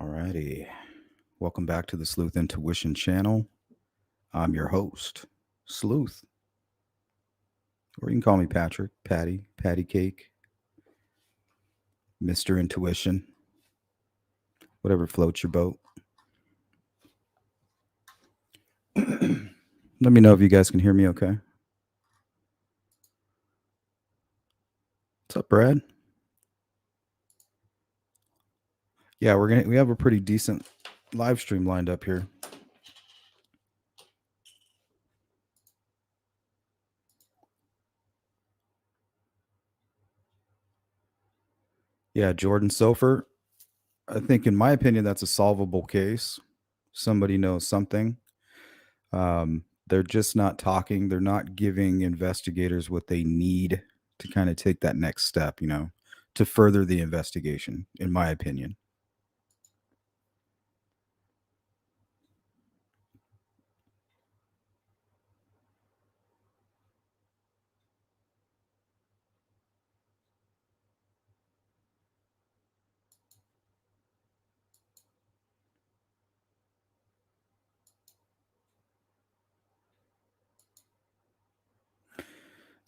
Alrighty. Welcome back to the Sleuth Intuition channel. I'm your host, Sleuth. Or you can call me Patrick, Patty Cake, Mr. Intuition, whatever floats your boat. Let me know if you guys can hear me okay. What's up, Brad? Yeah, we have a pretty decent live stream lined up here. Yeah, Jordan Sofer. I think, in my opinion, that's a solvable case. Somebody knows something. They're just not talking. They're not giving investigators what they need to kind of take that next step, to further the investigation, in my opinion.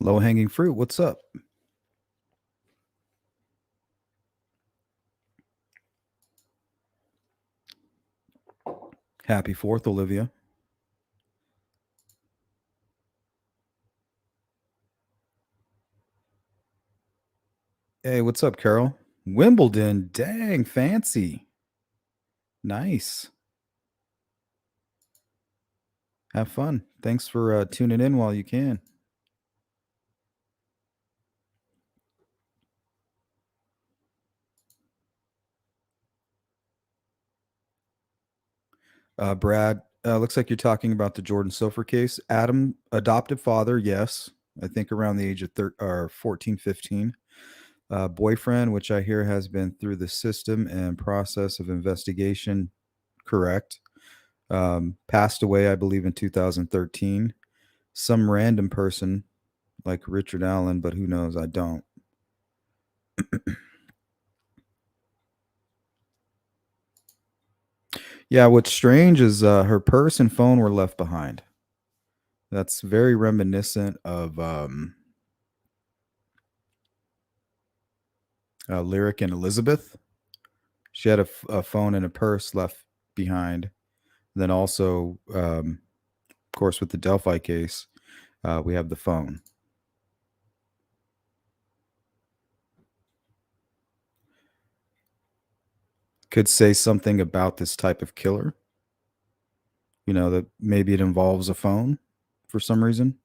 Low hanging fruit. What's up? Happy 4th, Olivia. Hey, what's up, Carol? Wimbledon. Dang, fancy. Nice. Have fun. Thanks for tuning in while you can. Brad, looks like you're talking about the Jordan Sofer case. Adam, adoptive father, yes. I think around the age of 14, 15. Boyfriend, which I hear has been through the system and process of investigation, correct. Passed away, I believe, in 2013. Some random person like Richard Allen, but who knows? I don't. Yeah, what's strange is her purse and phone were left behind. That's very reminiscent of Lyric and Elizabeth. She had a phone and a purse left behind. Then also, of course, with the Delphi case, we have the phone. Could say something about this type of killer. That maybe it involves a phone for some reason.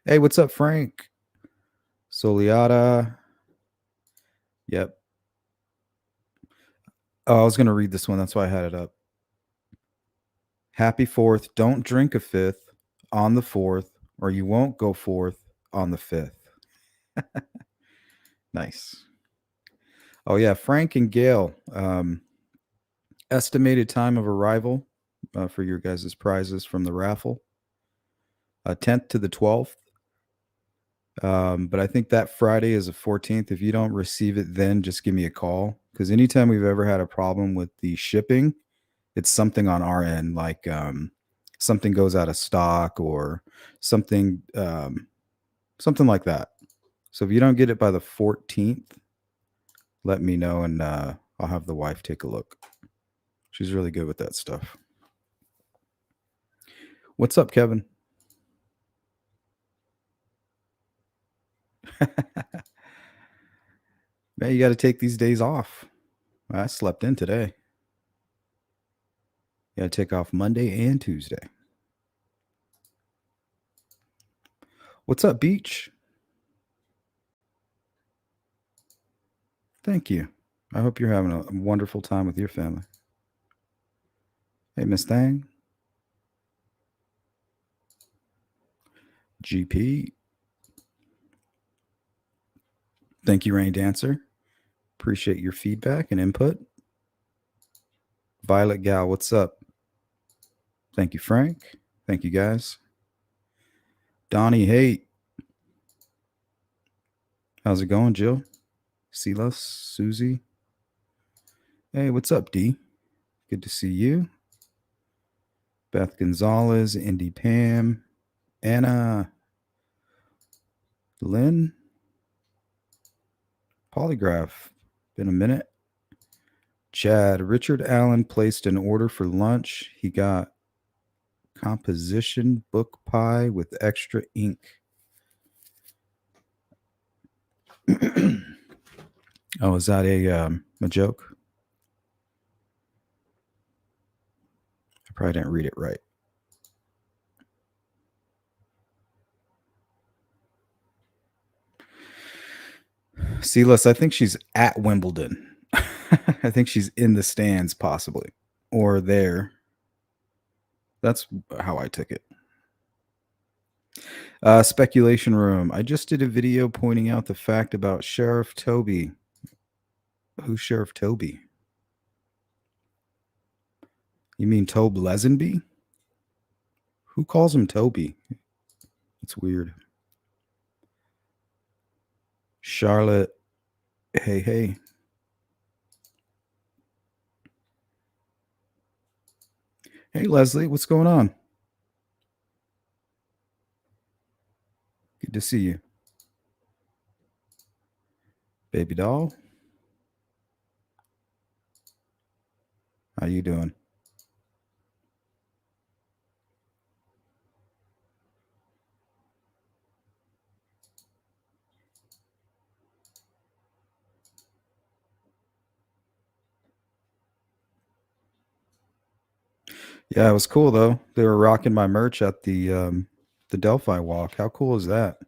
Hey, what's up, Frank? Soliata. Yep. Oh, I was going to read this one. That's why I had it up. Happy 4th. Don't drink a 5th on the 4th, or you won't go forth on the 5th. Nice. Oh, yeah. Frank and Gail. Estimated time of arrival for your guys' prizes from the raffle. 10th to the 12th. But I think that Friday is the 14th. If you don't receive it then, just give me a call. Because anytime we've ever had a problem with the shipping, it's something on our end, like something goes out of stock or something like that. So if you don't get it by the 14th, let me know and I'll have the wife take a look. She's really good with that stuff. What's up, Kevin? Man, you got to take these days off. I slept in today. You got to take off Monday and Tuesday. What's up, Beach? Thank you. I hope you're having a wonderful time with your family. Hey, Miss Thang. GP. Thank you, Rain Dancer. Appreciate your feedback and input. Violet Gal, what's up? Thank you, Frank. Thank you, guys. Donnie Haight. How's it going, Jill? Silas, Susie. Hey, what's up, D? Good to see you. Beth Gonzalez, Indy Pam, Anna, Lynn, Polygraph. Been a minute. Chad, Richard Allen placed an order for lunch. He got composition book pie with extra ink. Oh, is that a joke? I probably didn't read it right. Silas, I think she's at Wimbledon. I think she's in the stands, possibly, or there. That's how I took it. Speculation room. I just did a video pointing out the fact about Sheriff Toby. Who's Sheriff Toby? You mean Tobe Lesenby? Who calls him Toby? It's weird. Charlotte. Hey, hey. Hey, Leslie. What's going on? Good to see you. Baby doll. How you doing? Yeah, it was cool though. They were rocking my merch at the Delphi walk. How cool is that?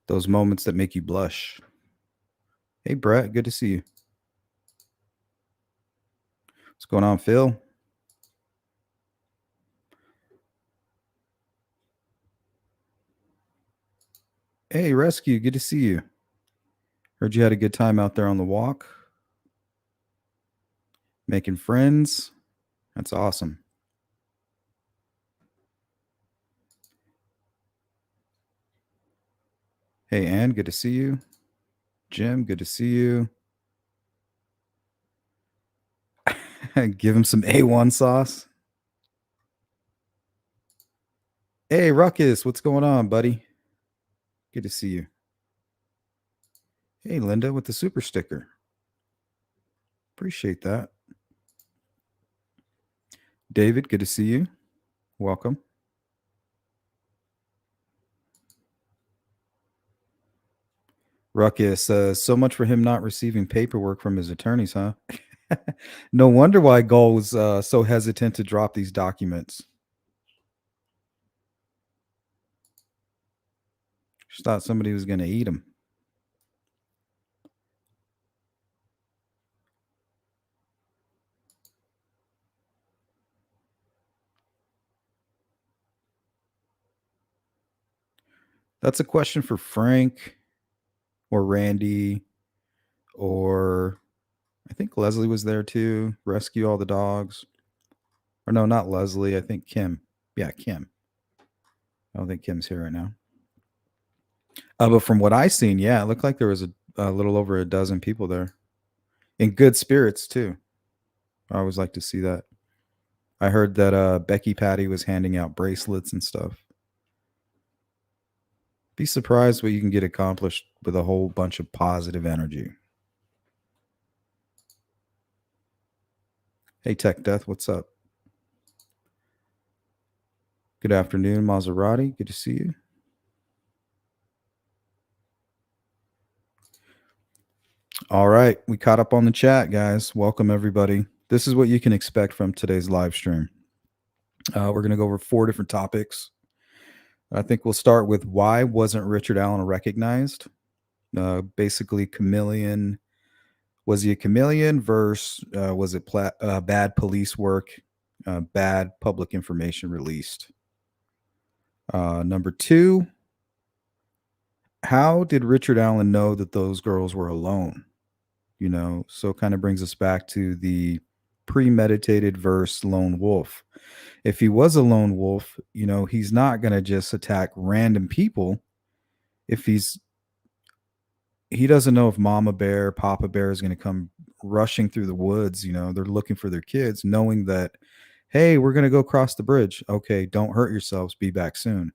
Those moments that make you blush. Hey, Brett. Good to see you. What's going on, Phil? Hey, Rescue. Good to see you. Heard you had a good time out there on the walk. Making friends. That's awesome. Hey, Ann. Good to see you. Jim. Good to see you. Give him some A1 sauce. Hey, Ruckus. What's going on, buddy? Good to see you. Hey, Linda with the super sticker. Appreciate that. David, good to see you. Welcome. Ruckus, so much for him not receiving paperwork from his attorneys, huh? No wonder why Gull was so hesitant to drop these documents. Just thought somebody was going to eat them. That's a question for Frank or Randy, or I think Leslie was there too. Rescue all the dogs. Or no, not Leslie. I think Kim. Yeah, Kim. I don't think Kim's here right now. But from what I seen, yeah, it looked like there was a little over a dozen people there, in good spirits too. I always like to see that. I heard that Becky Patty was handing out bracelets and stuff. Be surprised what you can get accomplished with a whole bunch of positive energy. Hey, Tech Death, what's up? Good afternoon, Maserati. Good to see you. All right, we caught up on the chat, guys. Welcome, everybody. This is what you can expect from today's live stream. We're going to go over 4 different topics. I think we'll start with why wasn't Richard Allen recognized? Basically, chameleon. Was he a chameleon versus was it bad police work, bad public information released? Number 2, how did Richard Allen know that those girls were alone? You know, so kind of brings us back to the premeditated versus lone wolf. If he was a lone wolf, you know, he's not going to just attack random people. If he doesn't know if mama bear, papa bear is going to come rushing through the woods, they're looking for their kids, knowing that, hey, we're going to go cross the bridge. Okay, don't hurt yourselves. Be back soon.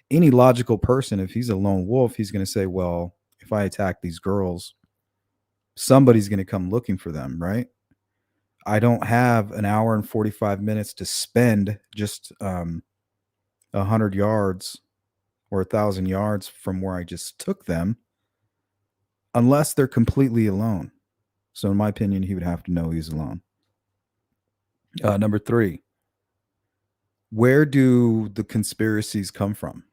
Any logical person, if he's a lone wolf, he's going to say, well, if I attack these girls, somebody's going to come looking for them, right? I don't have an hour and 45 minutes to spend just 100 yards or 1,000 yards from where I just took them unless they're completely alone. So, in my opinion, he would have to know he's alone. Number three, where do the conspiracies come from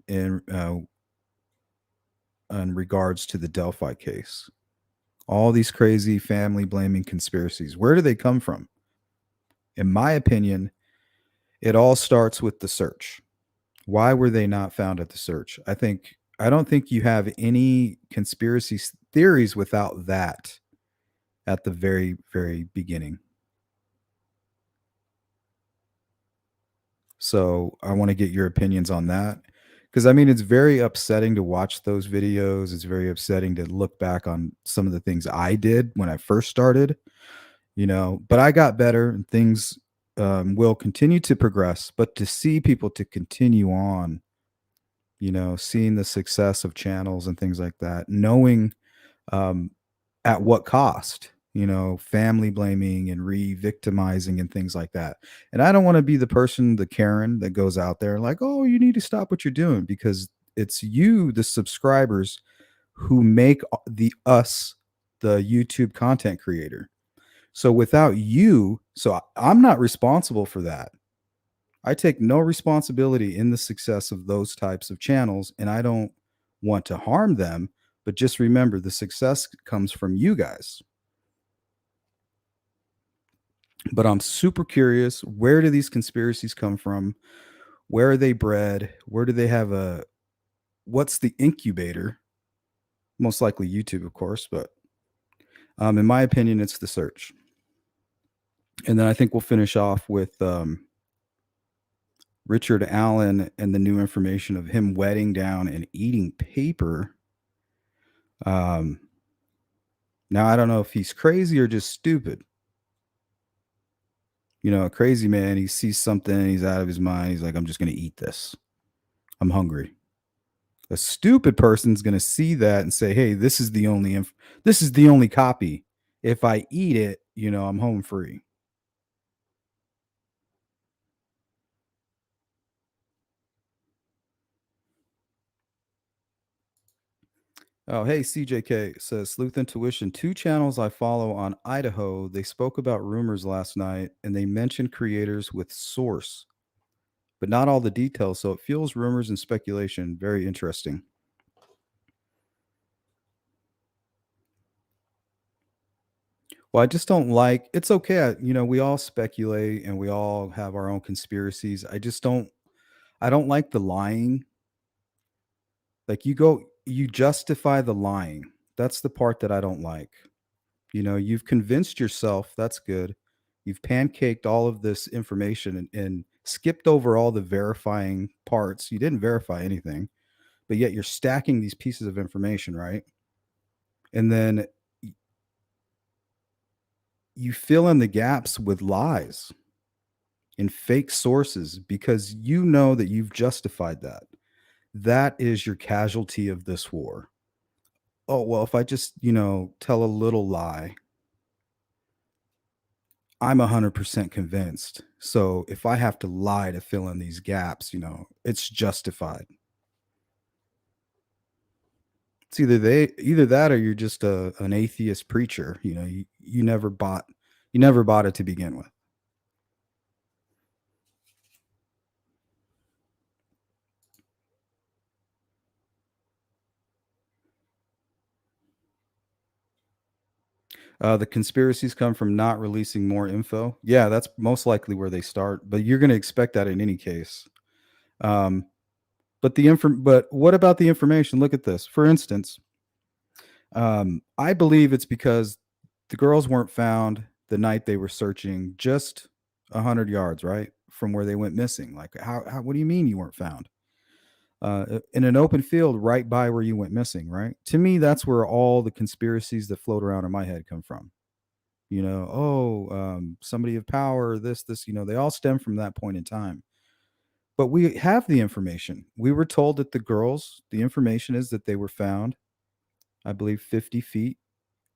in regards to the Delphi case? All these crazy family blaming conspiracies, where do they come from? In my opinion, it all starts with the search. Why were they not found at the search? I don't think you have any conspiracy theories without that at the very, very beginning. So I want to get your opinions on that. Because I mean, it's very upsetting to watch those videos. It's very upsetting to look back on some of the things I did when I first started, but I got better and things will continue to progress. But to see people to continue on, seeing the success of channels and things like that, knowing um, at what cost, family blaming and re-victimizing and things like that. And I don't want to be the person, the Karen that goes out there like, oh, you need to stop what you're doing, because it's you, the subscribers, who make the YouTube content creator. So without you, I'm not responsible for that. I take no responsibility in the success of those types of channels, and I don't want to harm them. But just remember, the success comes from you guys. But I'm super curious, where do these conspiracies come from? Where are they bred? Where do they have what's the incubator? Most likely YouTube, of course, but in my opinion, it's the search. And then I think we'll finish off with Richard Allen and the new information of him wetting down and eating paper. Now I don't know if he's crazy or just stupid. A crazy man, he sees something, he's out of his mind. He's like, I'm just going to eat this. I'm hungry. A stupid person's going to see that and say, hey, this is the only copy. If I eat it, I'm home free. Oh, hey, CJK says Sleuth Intuition. 2 channels I follow on Idaho. They spoke about rumors last night and they mentioned creators with source, but not all the details. So it feels rumors and speculation. Very interesting. Well, I just don't like it's okay. We all speculate and we all have our own conspiracies. I don't like the lying. Like you justify the lying. That's the part that I don't like. You've convinced yourself, that's good. You've pancaked all of this information and skipped over all the verifying parts. You didn't verify anything, but yet you're stacking these pieces of information, right? And then you fill in the gaps with lies and fake sources because you know that you've justified that. That is your casualty of this war. Oh, well, if I just, tell a little lie, I'm 100% convinced. So if I have to lie to fill in these gaps, it's justified. It's either that or you're just an atheist preacher. You never bought it to begin with. The conspiracies come from not releasing more info. Yeah, that's most likely where they start, but you're going to expect that in any case. Um, but what about the information? Look at this. For instance, I believe it's because the girls weren't found the night they were searching just 100 yards, right, from where they went missing. Like, how what do you mean you weren't found? in an open field right by where you went missing, right? To me, that's where all the conspiracies that float around in my head come from. Somebody of power, this, they all stem from that point in time. But we have the information. We were told that the information is that they were found, I believe, 50 feet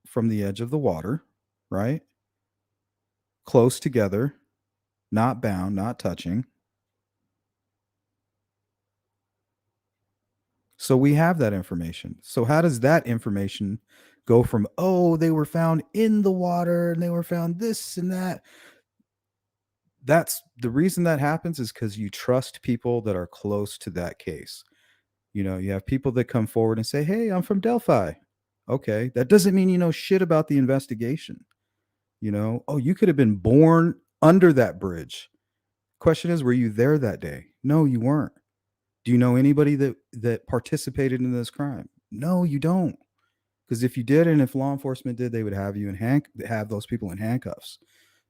from the edge of the water, right? Close together, not bound, not touching. So we have that information. So how does that information go from, oh, they were found in the water and they were found this and that? That's the reason that happens is because you trust people that are close to that case. You have people that come forward and say, hey, I'm from Delphi. Okay. That doesn't mean you know shit about the investigation. Oh, you could have been born under that bridge. Question is, were you there that day? No, you weren't. Do you know anybody that participated in this crime? No, you don't. Because if you did, and if law enforcement did, they would have you in have those people in handcuffs.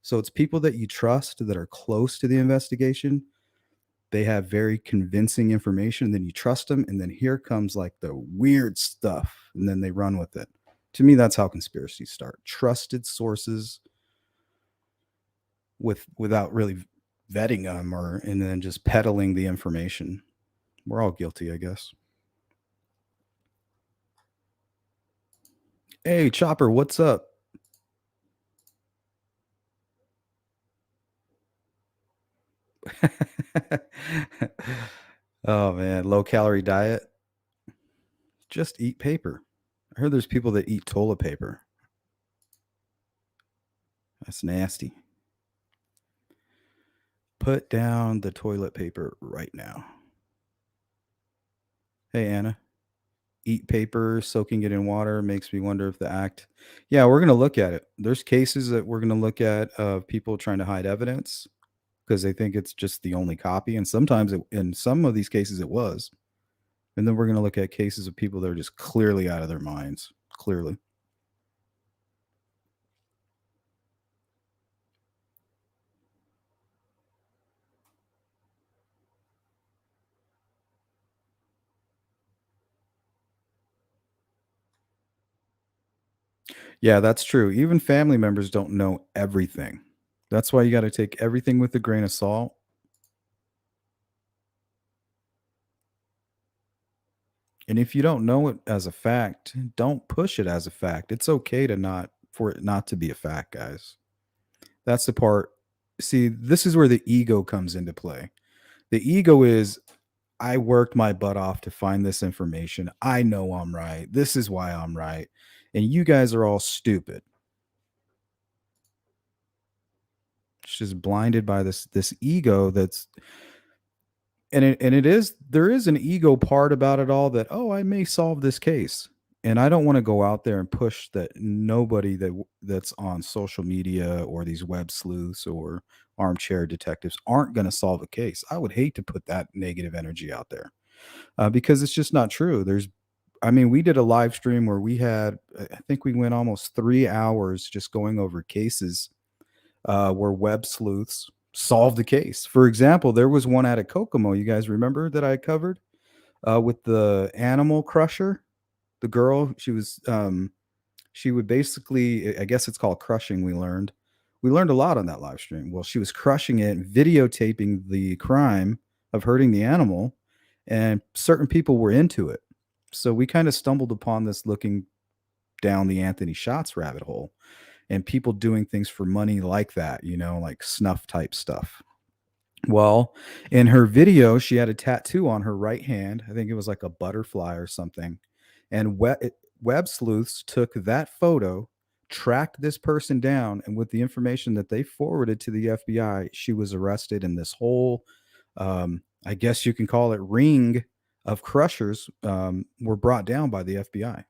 So it's people that you trust that are close to the investigation. They have very convincing information. Then you trust them, and then here comes like the weird stuff, and then they run with it. To me, that's how conspiracies start. Trusted sources without really vetting them, and then just peddling the information. We're all guilty, I guess. Hey, Chopper, what's up? Oh man, low calorie diet. Just eat paper. I heard there's people that eat toilet paper. That's nasty. Put down the toilet paper right now. Hey, Anna. Eat paper, soaking it in water makes me wonder if the act. Yeah, we're going to look at it. There's cases that we're going to look at of people trying to hide evidence because they think it's just the only copy. And sometimes, in some of these cases, it was. And then we're going to look at cases of people that are just clearly out of their minds. Clearly. Yeah, that's true. Even family members don't know everything. That's why you got to take everything with a grain of salt. And if you don't know it as a fact, don't push it as a fact. It's okay to not for it not to be a fact, guys. That's the part. See, this is where the ego comes into play. The ego is I worked my butt off to find this information. I know I'm right. This is why I'm right. And you guys are all stupid. It's just blinded by this ego that's and it is there is an ego part about it all that I may solve this case. And I don't want to go out there and push that nobody that's on social media or these web sleuths or armchair detectives aren't going to solve a case. I would hate to put that negative energy out there because it's just not true. I mean, we did a live stream where I think we went almost 3 hours just going over cases where web sleuths solved the case. For example, there was one out of Kokomo. You guys remember that I covered with the animal crusher? The girl, she would basically, I guess it's called crushing. We learned a lot on that live stream. Well, she was crushing it, videotaping the crime of hurting the animal, and certain people were into it. So we kind of stumbled upon this looking down the Anthony Shots rabbit hole and people doing things for money like that, like snuff type stuff. Well, in her video, she had a tattoo on her right hand. I think it was like a butterfly or something. And web sleuths took that photo, tracked this person down, and with the information that they forwarded to the FBI, she was arrested. And this whole, I guess you can call it, ring of crushers were brought down by the FBI.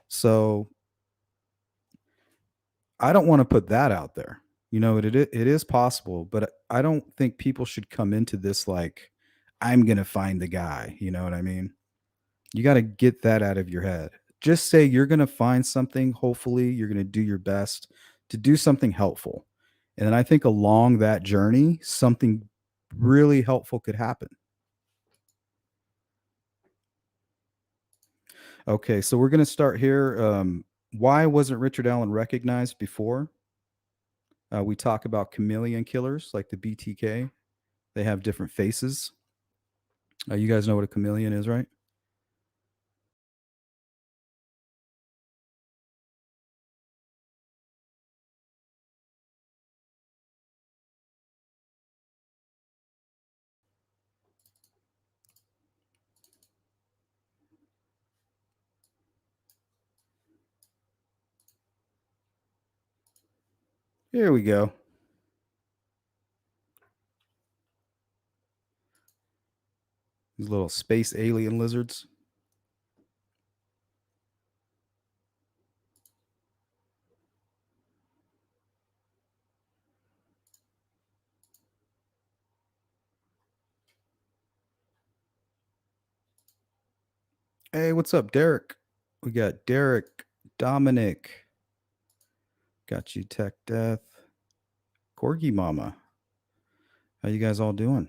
So I don't want to put that out there. It is possible, but I don't think people should come into this like I'm going to find the guy, you know what I mean? You got to get that out of your head. Just say you're going to find something, hopefully you're going to do your best to do something helpful. And then I think along that journey something really helpful could happen. Okay, so we're gonna start here. Why wasn't Richard Allen recognized before? We talk about chameleon killers like the BTK. They have different faces. You guys know what a chameleon is, right? Here we go. These little space alien lizards. Hey, what's up, Derek? We got Derek, Dominic, got you, Tech Death, Corgi Mama. How you guys all doing?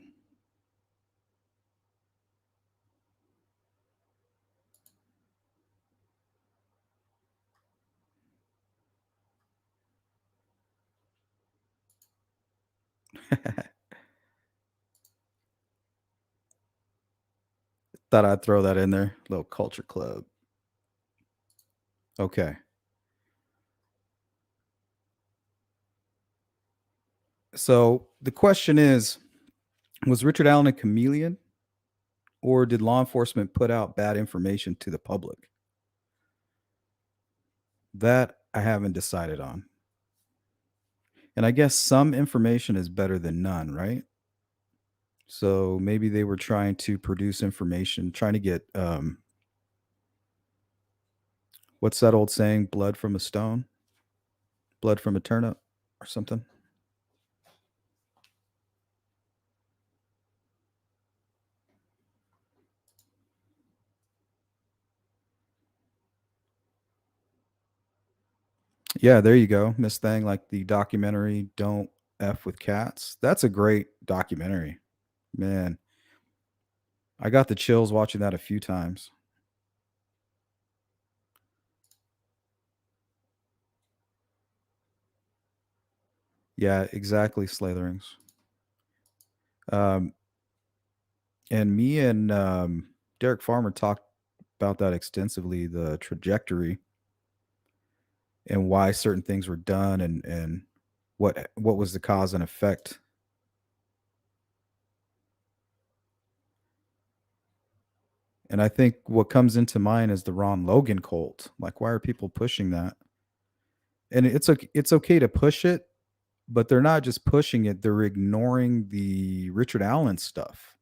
Thought I'd throw that in there. Little culture club. Okay. So the question is, was Richard Allen a chameleon, or did law enforcement put out bad information to the public? That I haven't decided on. And I guess some information is better than none, right? So maybe they were trying to produce information, trying to get what's that old saying? Blood from a stone, blood from a turnip, or something. Yeah, there you go, Miss Thang. Like the documentary "Don't F with Cats." That's a great documentary, man. I got the chills watching that a few times. Yeah, exactly, Slatherings. Um, and me and Derek Farmer talked about that extensively, the trajectory and why certain things were done, and what was the cause and effect. And I think what comes into mind is the Ron Logan cult. Like, why are people pushing that? And it's okay to push it, but they're not just pushing it; they're ignoring the Richard Allen stuff.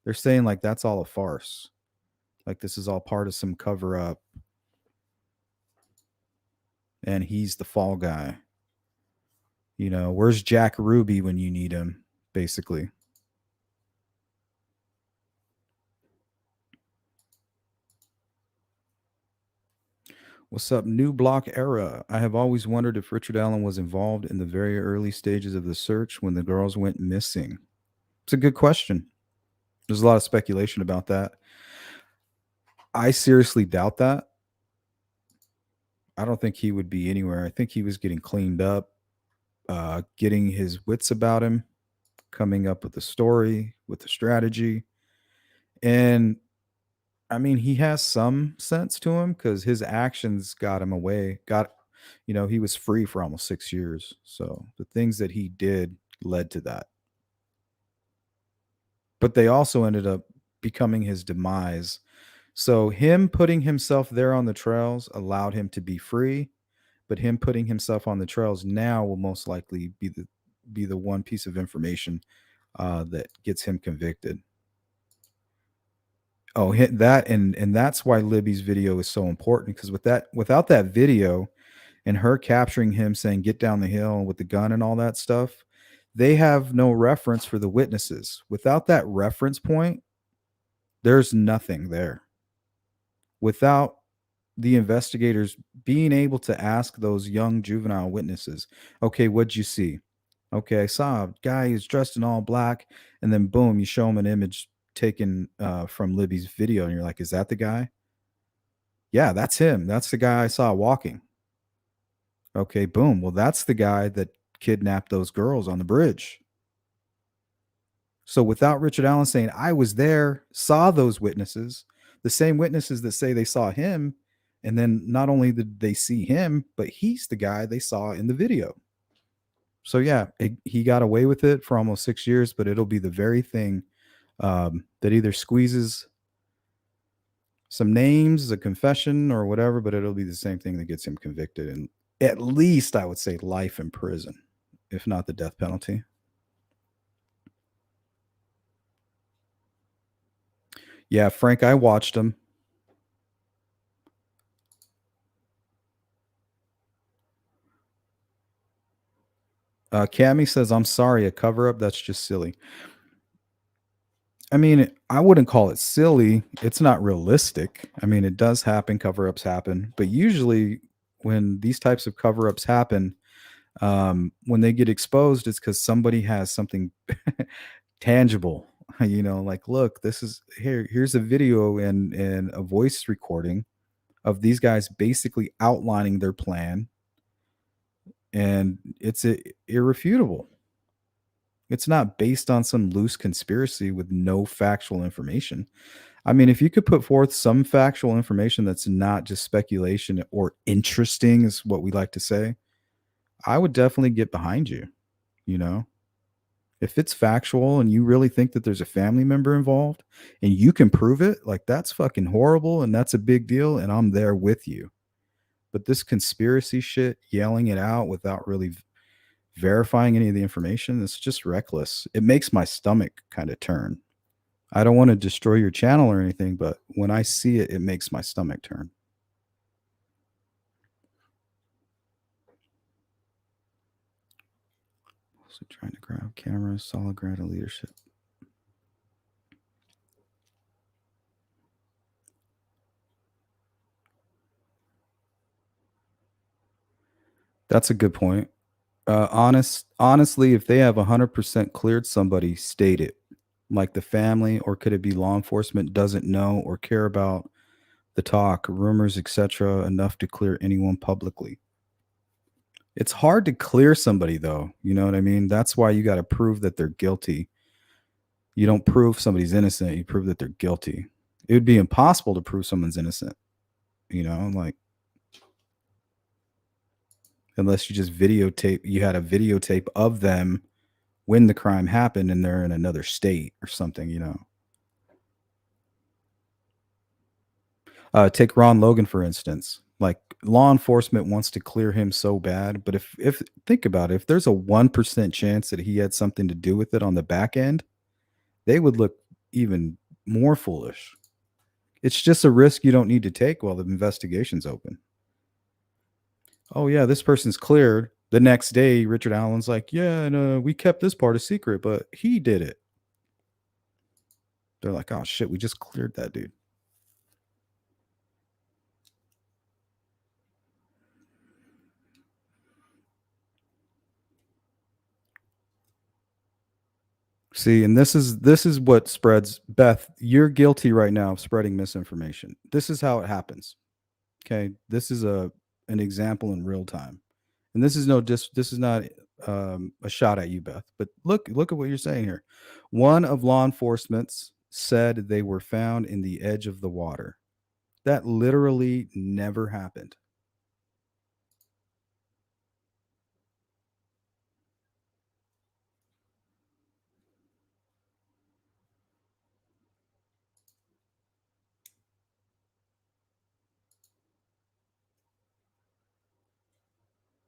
They're saying like that's all a farce. Like this is all part of some cover up, and he's the fall guy. You know, where's Jack Ruby when you need him? Basically. What's up, New Block Era? I have always wondered if Richard Allen was involved in the very early stages of the search when the girls went missing. It's a good question. There's a lot of speculation about that. I seriously doubt that. I don't think he would be anywhere. I think he was getting cleaned up, getting his wits about him, coming up with a story, with a strategy. And I mean, he has some sense to him because his actions got him away. He was free for almost 6 years. So the things that he did led to that. But they also ended up becoming his demise. So him putting himself there on the trails allowed him to be free, but him putting himself on the trails now will most likely be the one piece of information that gets him convicted. Oh, hit that, and that's why Libby's video is so important because without that video and her capturing him saying get down the hill with the gun and all that stuff, they have no reference for the witnesses. Without that reference point, there's nothing there. Without the investigators being able to ask those young juvenile witnesses, okay, what'd you see? Okay, I saw a guy who's dressed in all black, and then boom, you show him an image taken from Libby's video, and you're like, is that the guy? Yeah, that's him. That's the guy I saw walking. Okay, boom. Well, that's the guy that kidnapped those girls on the bridge. So without Richard Allen saying, I was there, saw those witnesses, the same witnesses that say they saw him, and then not only did they see him, but he's the guy they saw in the video. So yeah, he got away with it for almost 6 years, but it'll be the very thing that either squeezes some names, a confession, or whatever, but it'll be the same thing that gets him convicted, and at least I would say life in prison, if not the death penalty. Yeah, Frank, I watched him. Cammy says, "I'm sorry, a cover up. That's just silly." I mean, I wouldn't call it silly. It's not realistic. I mean, it does happen. Cover ups happen, but usually when these types of cover ups happen, when they get exposed, it's because somebody has something tangible. Like, look, this is here. Here's a video and a voice recording of these guys basically outlining their plan, and it's irrefutable. It's not based on some loose conspiracy with no factual information. I mean, if you could put forth some factual information that's not just speculation or interesting, is what we like to say, I would definitely get behind you. You know, if it's factual and you really think that there's a family member involved and you can prove it, like that's fucking horrible and that's a big deal. And I'm there with you. But this conspiracy shit, yelling it out without really verifying any of the information, it's just reckless. It makes my stomach kind of turn. I don't want to destroy your channel or anything, but when I see it, it makes my stomach turn. Also trying to grab cameras, solid grad of leadership. That's a good point. Honestly, if they have 100% cleared somebody, state it. Like the family, or could it be law enforcement doesn't know or care about the talk, rumors, etc., enough to clear anyone publicly? It's hard to clear somebody, though. You know what I mean? That's why you got to prove that they're guilty. You don't prove somebody's innocent, you prove that they're guilty. It would be impossible to prove someone's innocent, like unless you just you had a videotape of them when the crime happened and they're in another state or something. Take Ron Logan, for instance. Like law enforcement wants to clear him so bad, but if think about it, if there's a 1% chance that he had something to do with it on the back end, they would look even more foolish. It's just a risk you don't need to take while the investigation's open. Oh yeah, this person's cleared. The next day, Richard Allen's like, yeah, and we kept this part a secret, but he did it. They're like, oh shit, we just cleared that dude. See, and this is what spreads. Beth, you're guilty right now of spreading misinformation. This is how it happens. Okay, this is an example in real time, and this is not a shot at you, Beth. But look at what you're saying here. One of law enforcement's said they were found in the edge of the water. That literally never happened.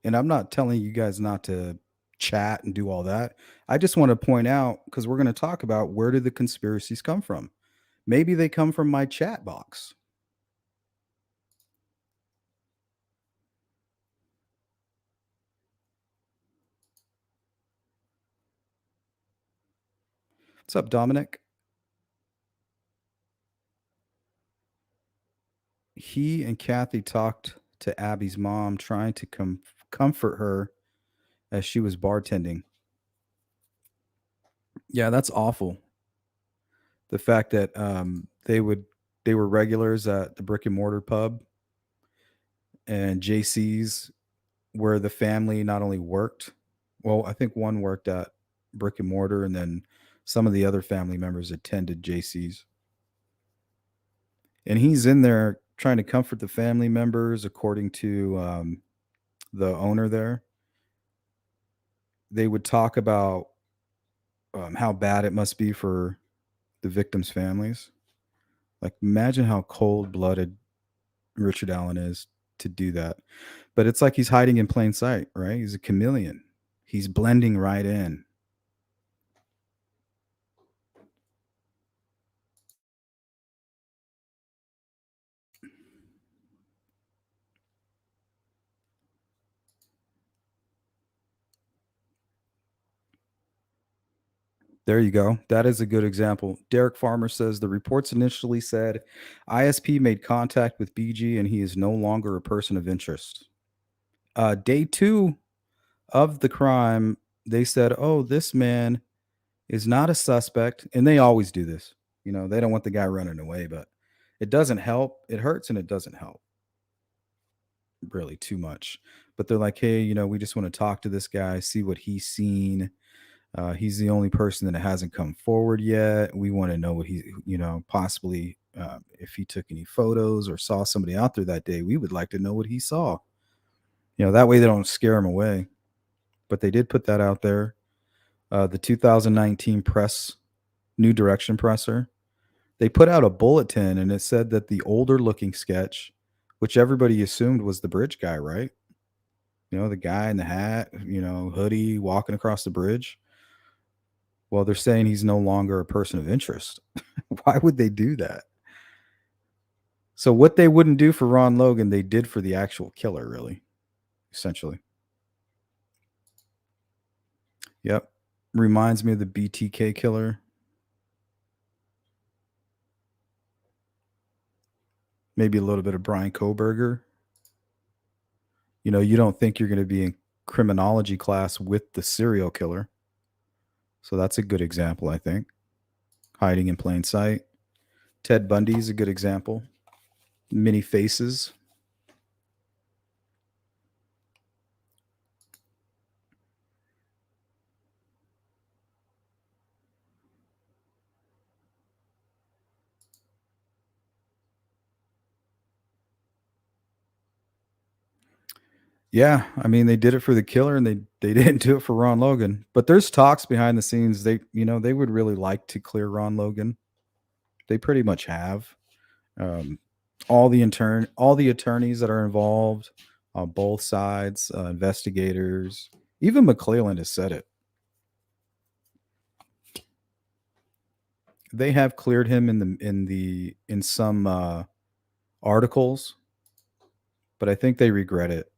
And I'm not telling you guys not to chat and do all that. I just want to point out, because we're going to talk about, where do the conspiracies come from? Maybe they come from my chat box. What's up, Dominic? He and Kathy talked to Abby's mom, trying to comfort her as she was bartending. Yeah, that's awful. The fact that they were regulars at the brick and mortar pub, and JC's where the family not only worked, well, I think one worked at brick and mortar, and then some of the other family members attended JC's. And he's in there trying to comfort the family members, according to the owner there. They would talk about how bad it must be for the victims' families. Like, imagine how cold blooded Richard Allen is to do that. But it's like he's hiding in plain sight, right? He's a chameleon. He's blending right in. There you go. That is a good example. Derek Farmer says the reports initially said ISP made contact with BG and he is no longer a person of interest. Day two of the crime, they said, oh, this man is not a suspect. And they always do this. You know, they don't want the guy running away, but it doesn't help. It hurts and it doesn't help really too much. But they're like, hey, you know, we just want to talk to this guy, see what he's seen. He's the only person that hasn't come forward yet. We want to know what he, you know, possibly if he took any photos or saw somebody out there that day. We would like to know what he saw. You know, that way they don't scare him away. But they did put that out there. The 2019 press, New Direction presser, they put out a bulletin and it said that the older looking sketch, which everybody assumed was the bridge guy, right? You know, the guy in the hat, you know, hoodie walking across the bridge. Well, they're saying he's no longer a person of interest. Why would they do that? So what they wouldn't do for Ron Logan, they did for the actual killer, really, essentially. Yep. Reminds me of the BTK killer. Maybe a little bit of Brian Koberger. You know, you don't think you're going to be in criminology class with the serial killer. So that's a good example, I think. Hiding in plain sight. Ted Bundy is a good example. Many faces. Yeah, I mean they did it for the killer and they didn't do it for Ron Logan. But there's talks behind the scenes. They, you know, they would really like to clear Ron Logan. They pretty much have. Um, all the attorneys that are involved on both sides, investigators, even McClelland has said it. They have cleared him in some articles, but I think they regret it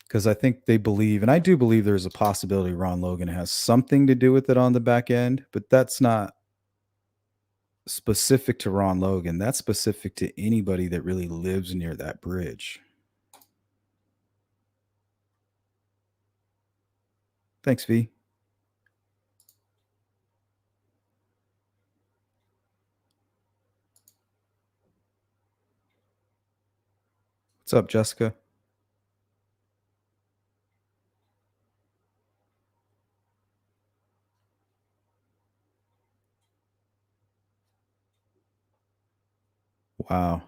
because I think they believe, and I do believe there's a possibility Ron Logan has something to do with it on the back end, but that's not specific to Ron Logan. That's specific to anybody that really lives near that bridge. Thanks, V. What's up, Jessica? Wow.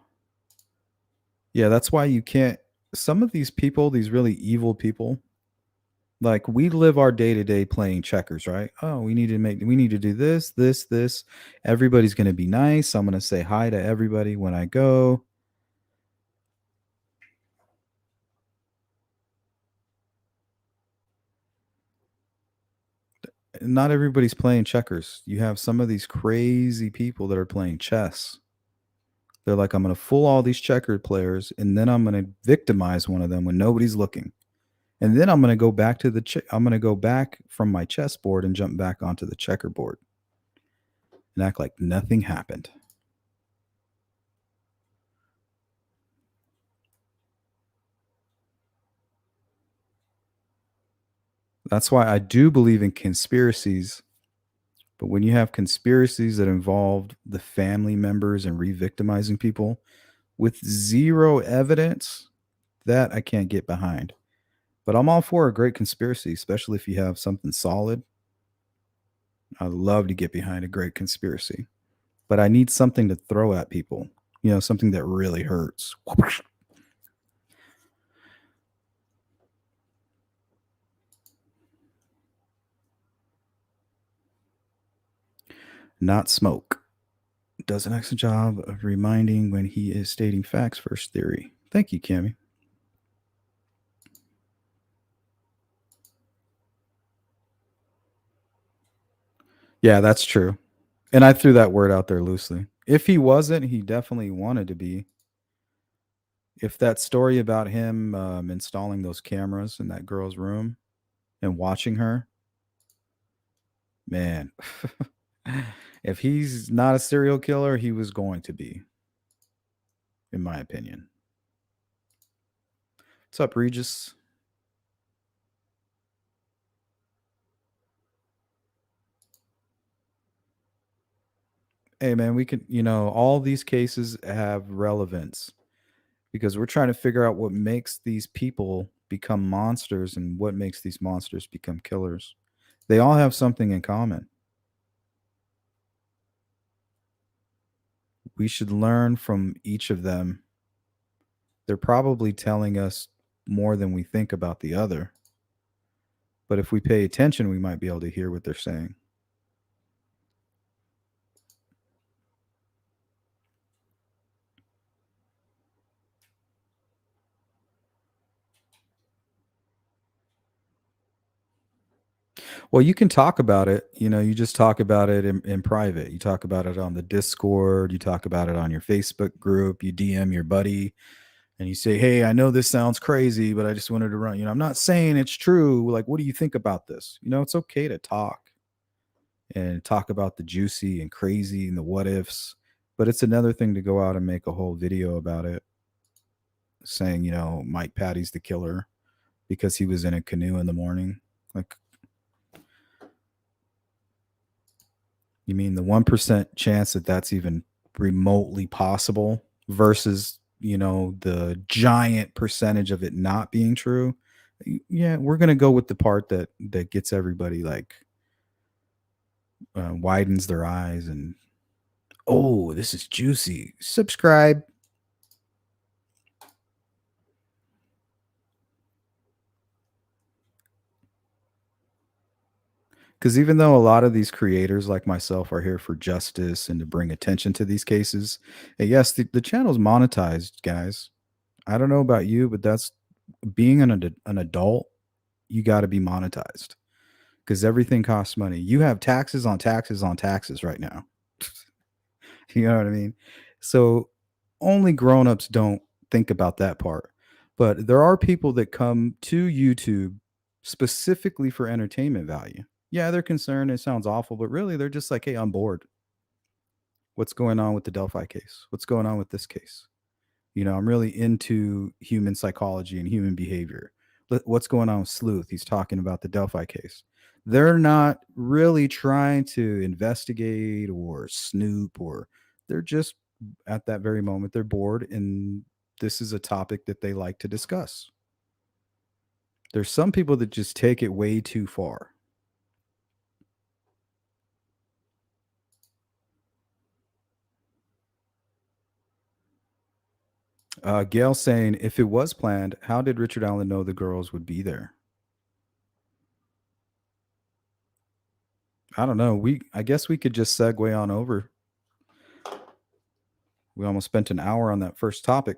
Yeah, that's why you can't. Some of these people, these really evil people, like we live our day to day playing checkers, right? Oh, we need to do this, this, this. Everybody's going to be nice. I'm going to say hi to everybody when I go. Not everybody's playing checkers. You have some of these crazy people that are playing chess. They're like, I'm going to fool all these checkered players, and then I'm going to victimize one of them when nobody's looking. And then I'm going to go back to I'm going to go back from my chessboard and jump back onto the checkerboard and act like nothing happened. That's why I do believe in conspiracies. But when you have conspiracies that involve the family members and re-victimizing people, with zero evidence, that I can't get behind. But I'm all for a great conspiracy, especially if you have something solid. I love to get behind a great conspiracy, but I need something to throw at people. Something that really hurts. Not smoke. Does an excellent job of reminding when he is stating facts first theory. Thank you, Cammy. Yeah, that's true. And I threw that word out there loosely. If he wasn't, he definitely wanted to be. If that story about him installing those cameras in that girl's room and watching her, man, if he's not a serial killer, he was going to be, in my opinion. What's up, Regis? Hey, man, we can, all these cases have relevance because we're trying to figure out what makes these people become monsters and what makes these monsters become killers. They all have something in common. We should learn from each of them. They're probably telling us more than we think about the other. But if we pay attention, we might be able to hear what they're saying. Well, you can talk about it. You just talk about it in private. You talk about it on the Discord. You talk about it on your Facebook group. You DM your buddy and you say, "Hey, I know this sounds crazy, but I just wanted to run. I'm not saying it's true. Like, what do you think about this? It's okay to talk and talk about the juicy and crazy and the what ifs, but it's another thing to go out and make a whole video about it, saying, Mike Patty's the killer because he was in a canoe in the morning. Like, you mean the 1% chance that that's even remotely possible versus, the giant percentage of it not being true? Yeah, we're going to go with the part that gets everybody like widens their eyes and, oh, this is juicy. Subscribe. Because even though a lot of these creators like myself are here for justice and to bring attention to these cases, and yes, the channel's monetized, guys. I don't know about you, but that's being an adult, you got to be monetized because everything costs money. You have taxes on taxes on taxes right now. You know what I mean? So only grown-ups don't think about that part. But there are people that come to YouTube specifically for entertainment value. Yeah, they're concerned. It sounds awful, but really they're just like, hey, I'm bored. What's going on with the Delphi case? What's going on with this case? I'm really into human psychology and human behavior. What's going on with Sleuth? He's talking about the Delphi case. They're not really trying to investigate or snoop, or they're just at that very moment, they're bored and this is a topic that they like to discuss. There's some people that just take it way too far. Gail saying, if it was planned, how did Richard Allen know the girls would be there? I don't know. I guess we could just segue on over. We almost spent an hour on that first topic.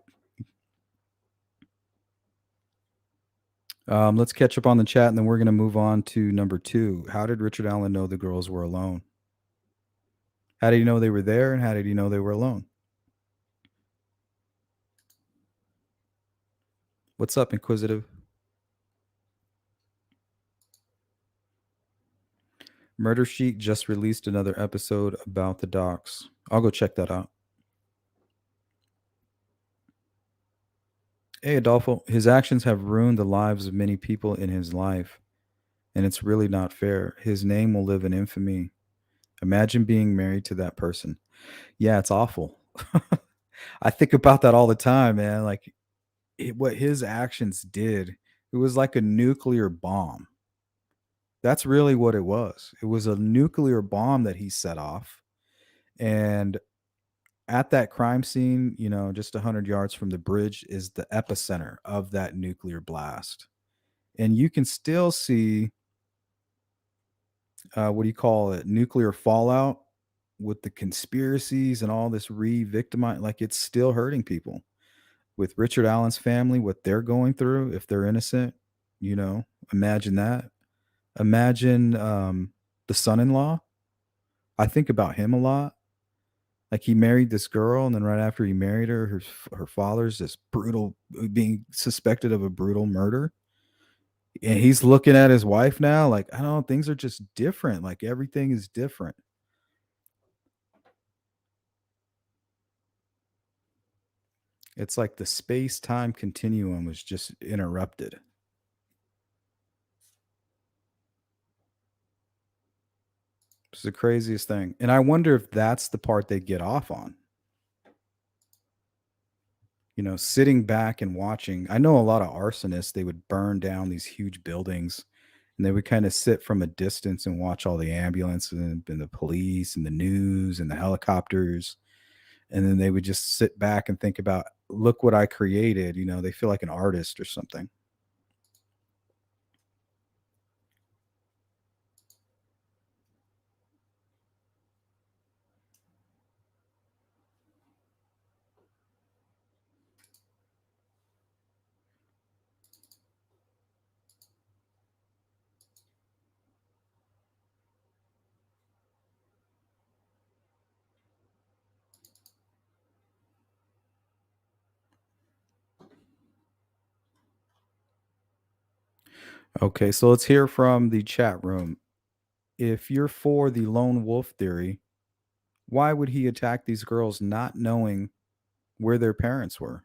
Let's catch up on the chat, and then we're going to move on to number 2. How did Richard Allen know the girls were alone? How did he know they were there, and how did he know they were alone? What's up, Inquisitive? Murder Sheet just released another episode about the docs. I'll go check that out. Hey, Adolfo, his actions have ruined the lives of many people in his life, and it's really not fair. His name will live in infamy. Imagine being married to that person. Yeah, it's awful. I think about that all the time, man. Like what his actions did, it was like a nuclear bomb. That's really what it was. It was a nuclear bomb that he set off. And at that crime scene, just 100 yards from the bridge is the epicenter of that nuclear blast. And you can still see, what do you call it, nuclear fallout with the conspiracies and all this re-victimize. Like it's still hurting people. With Richard Allen's family, what they're going through, if they're innocent, imagine that. Imagine the son-in-law. I think about him a lot. Like he married this girl, and then right after he married her, her father's this brutal, being suspected of a brutal murder, and he's looking at his wife now. Like I don't know, things are just different. Like everything is different. It's like the space time continuum was just interrupted. It's the craziest thing, and I wonder if that's the part they get off on. Sitting back and watching. I know a lot of arsonists, they would burn down these huge buildings and they would kind of sit from a distance and watch all the ambulances and the police and the news and the helicopters. And then they would just sit back and think about, look what I created. They feel like an artist or something. Okay, so let's hear from the chat room. If you're for the lone wolf theory, why would he attack these girls not knowing where their parents were?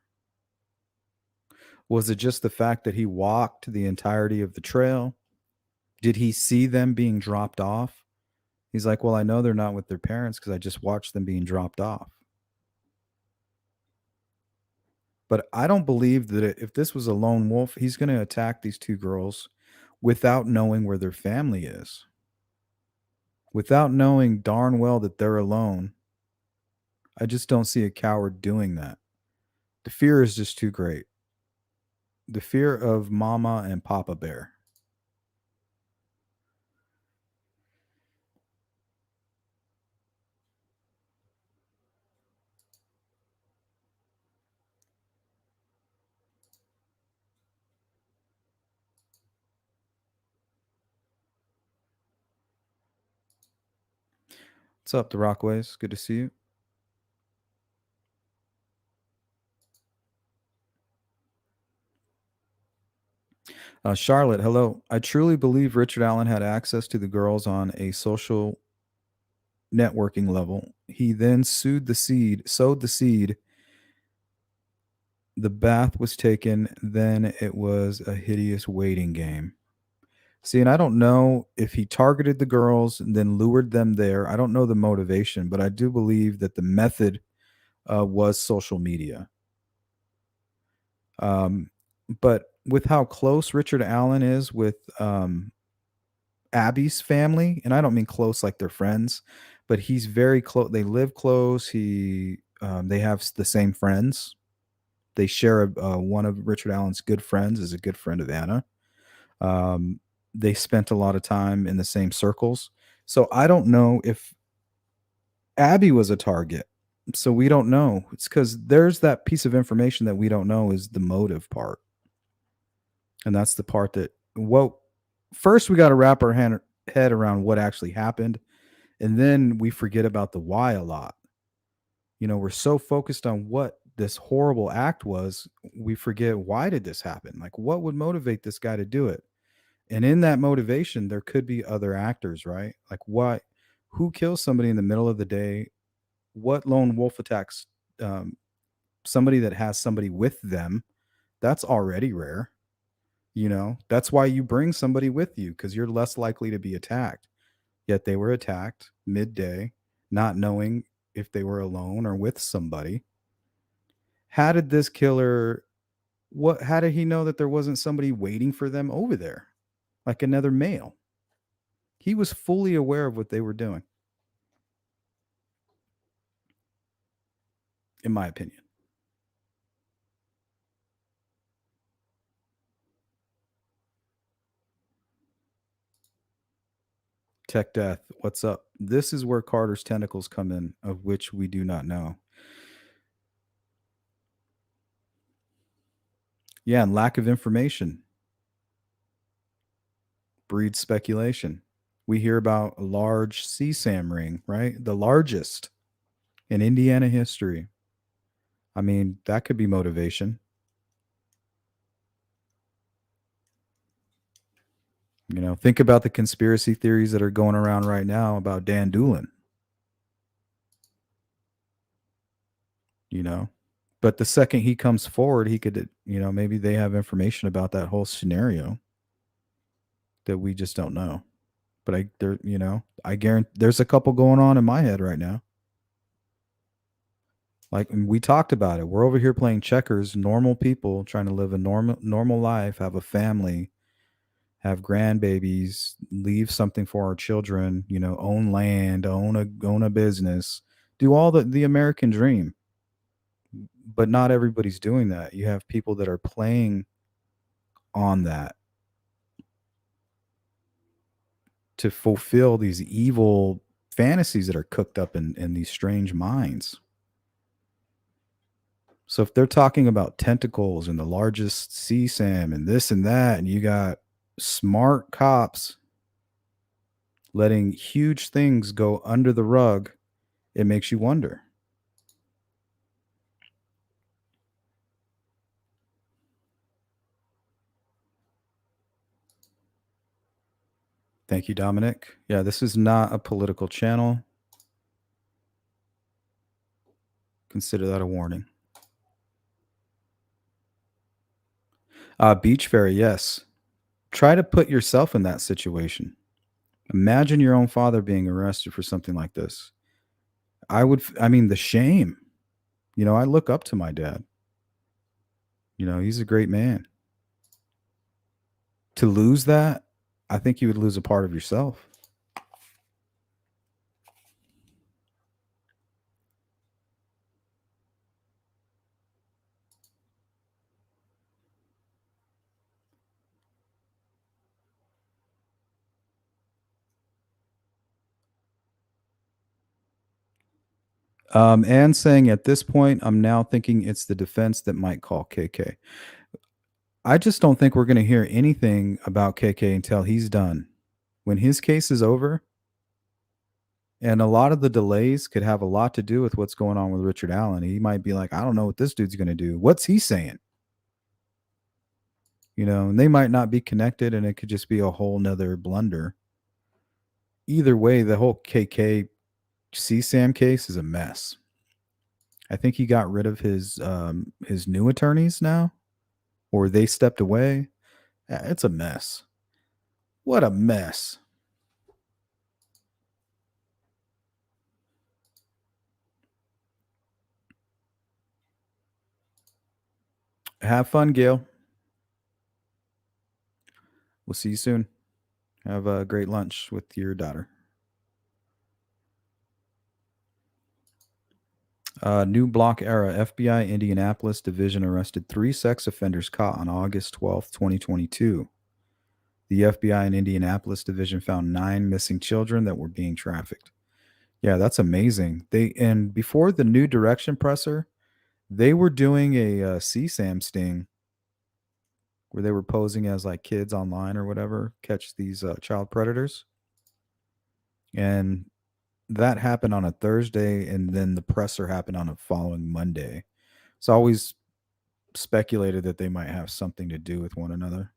Was it just the fact that he walked the entirety of the trail? Did he see them being dropped off? He's like, "Well, I know they're not with their parents because I just watched them being dropped off." But I don't believe that if this was a lone wolf, he's going to attack these two girls without knowing where their family is, without knowing darn well that they're alone. I just don't see a coward doing that. The fear is just too great. The fear of Mama and Papa Bear. What's up, the Rockways? Good to see you. Charlotte, hello. I truly believe Richard Allen had access to the girls on a social networking level. He then sowed the seed. The bath was taken, then it was a hideous waiting game. See, and I don't know if he targeted the girls and then lured them there. I don't know the motivation, but I do believe that the method was social media. Um, but with how close Richard Allen is with Abby's family, and I don't mean close like they're friends, but he's very close. They live close. They have the same friends. They share one of Richard Allen's good friends is a good friend of Anna. Um, they spent a lot of time in the same circles. So I don't know if Abby was a target. So we don't know. It's because there's that piece of information that we don't know is the motive part. And that's the part that, well, first we got to wrap our head around what actually happened. And then we forget about the why a lot. We're so focused on what this horrible act was, we forget why did this happen? Like, what would motivate this guy to do it? And in that motivation, there could be other actors, right? Like, what? Who kills somebody in the middle of the day? What lone wolf attacks um, somebody that has somebody with them? That's already rare. That's why you bring somebody with you because you're less likely to be attacked. Yet they were attacked midday, not knowing if they were alone or with somebody. How did this killer what how did he know that there wasn't somebody waiting for them over there? Like another male. He was fully aware of what they were doing, in my opinion. Tech Death, what's up? This is where Carter's tentacles come in, of which we do not know. Yeah, and lack of information breeds speculation. We hear about a large CSAM ring, right? The largest in Indiana history. I mean, that could be motivation. Think about the conspiracy theories that are going around right now about Dan Doolin, you know. But the second he comes forward, he could, maybe they have information about that whole scenario that we just don't know. But I guarantee there's a couple going on in my head right now. Like we talked about it. We're over here playing checkers, normal people trying to live a normal life, have a family, have grandbabies, leave something for our children, own land, own a business, do all the American dream. But not everybody's doing that. You have people that are playing on that to fulfill these evil fantasies that are cooked up in these strange minds. So if they're talking about tentacles and the largest CSAM and this and that, and you got smart cops letting huge things go under the rug, it makes you wonder. Thank you, Dominic. Yeah, this is not a political channel. Consider that a warning. Beach Fairy, yes. Try to put yourself in that situation. Imagine your own father being arrested for something like this. I mean, the shame. I look up to my dad. He's a great man. To lose that, I think you would lose a part of yourself. And saying at this point, I'm now thinking it's the defense that might call KK. I just don't think we're going to hear anything about KK until he's done. When his case is over, and a lot of the delays could have a lot to do with what's going on with Richard Allen. He might be like, I don't know what this dude's going to do. What's he saying? And they might not be connected and it could just be a whole nother blunder. Either way, the whole KK CSAM case is a mess. I think he got rid of his new attorneys now, or they stepped away. It's a mess. What a mess. Have fun, Gail. We'll see you soon. Have a great lunch with your daughter. New block era. FBI Indianapolis division arrested 3 sex offenders caught on August 12th, 2022. The FBI in Indianapolis division found 9 missing children that were being trafficked. Yeah, that's amazing. And before the new direction presser, they were doing a CSAM sting where they were posing as like kids online or whatever, catch these child predators. And that happened on a Thursday, and then the presser happened on a following Monday. It's always speculated that they might have something to do with one another.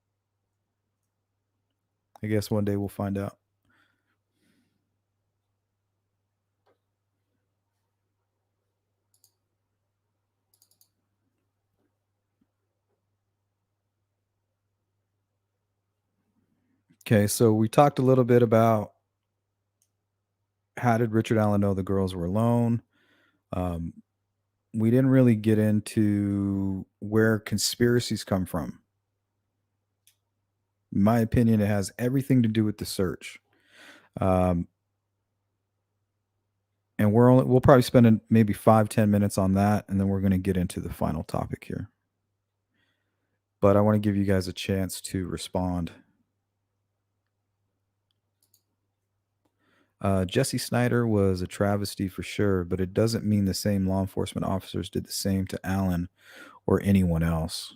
I guess one day we'll find out. Okay, so we talked a little bit about how did Richard Allen know the girls were alone. Um, we didn't really get into where conspiracies come from. In my opinion, it has everything to do with the search. Um, and we'll probably spend maybe 5-10 minutes on that, and then we're going to get into the final topic here. But I want to give you guys a chance to respond. Jesse Snyder was a travesty for sure, but it doesn't mean the same law enforcement officers did the same to Allen or anyone else.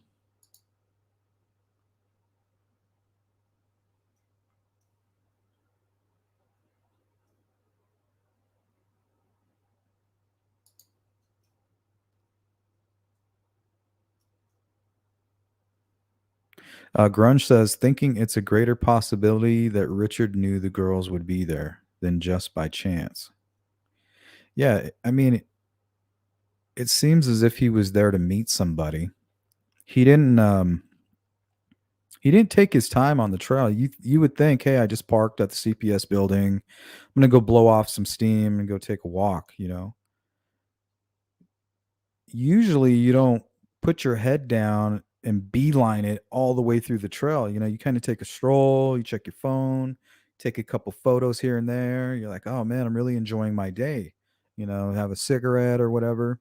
Grunge says, thinking it's a greater possibility that Richard knew the girls would be there than just by chance. Yeah, I mean, it seems as if he was there to meet somebody. He didn't. He didn't take his time on the trail. You would think, hey, I just parked at the CPS building. I'm gonna go blow off some steam and go take a walk. Usually you don't put your head down and beeline it all the way through the trail. You kind of take a stroll, you check your phone, take a couple photos here and there. You're like, oh man, I'm really enjoying my day. Have a cigarette or whatever,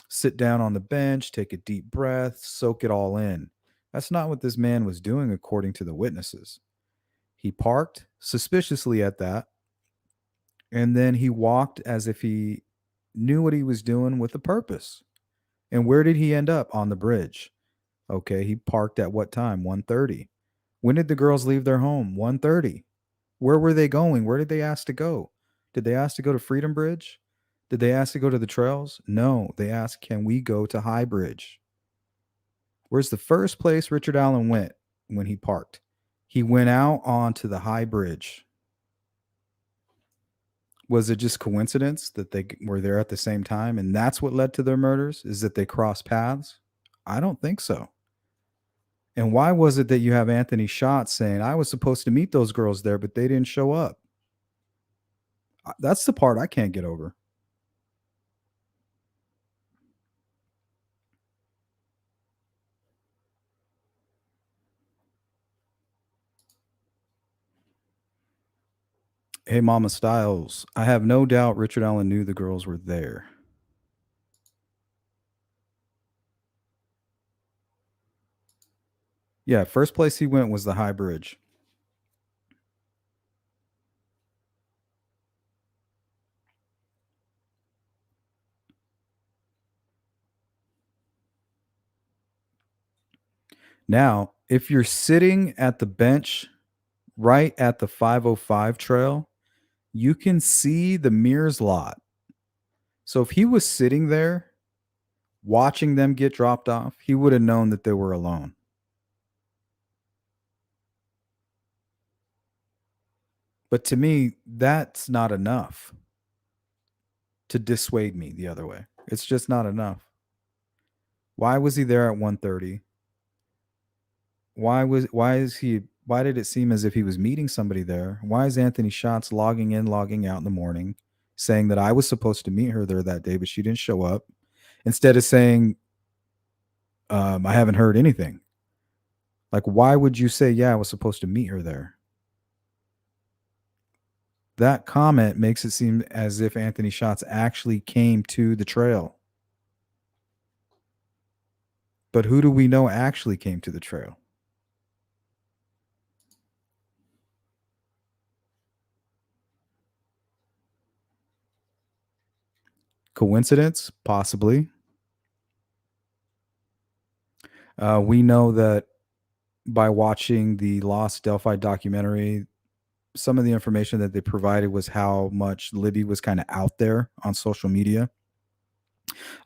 sit down on the bench, take a deep breath, soak it all in. That's not what this man was doing, according to the witnesses. He parked suspiciously at that, and then he walked as if he knew what he was doing with a purpose. And where did he end up? On the bridge. Okay, he parked at what time? 1:30. When did the girls leave their home? 1:30. Where were they going? Where did they ask to go? Did they ask to go to Freedom Bridge? Did they ask to go to the trails? No, they asked, can we go to High Bridge? Where's the first place Richard Allen went when he parked? He went out onto the High Bridge. Was it just coincidence that they were there at the same time and that's what led to their murders? Is that they crossed paths? I don't think so. And why was it that you have Anthony Schott saying, I was supposed to meet those girls there, but they didn't show up? That's the part I can't get over. Hey, Mama Styles, I have no doubt Richard Allen knew the girls were there. Yeah, first place he went was the High Bridge. Now, if you're sitting at the bench right at the 505 trail, you can see the Mears lot. So if he was sitting there watching them get dropped off, he would have known that they were alone. But to me, that's not enough to dissuade me the other way. It's just not enough. Why was he there at 1:30? Why did it seem as if he was meeting somebody there? Why is Anthony Schatz logging in, logging out in the morning, saying that I was supposed to meet her there that day, but she didn't show up, instead of saying, I haven't heard anything? Like, why would you say, yeah, I was supposed to meet her there? That comment makes it seem as if Anthony Schatz actually came to the trail. But who do we know actually came to the trail? Coincidence? Possibly. We know that by watching the Lost Delphi documentary, some of the information that they provided was how much Libby was kind of out there on social media,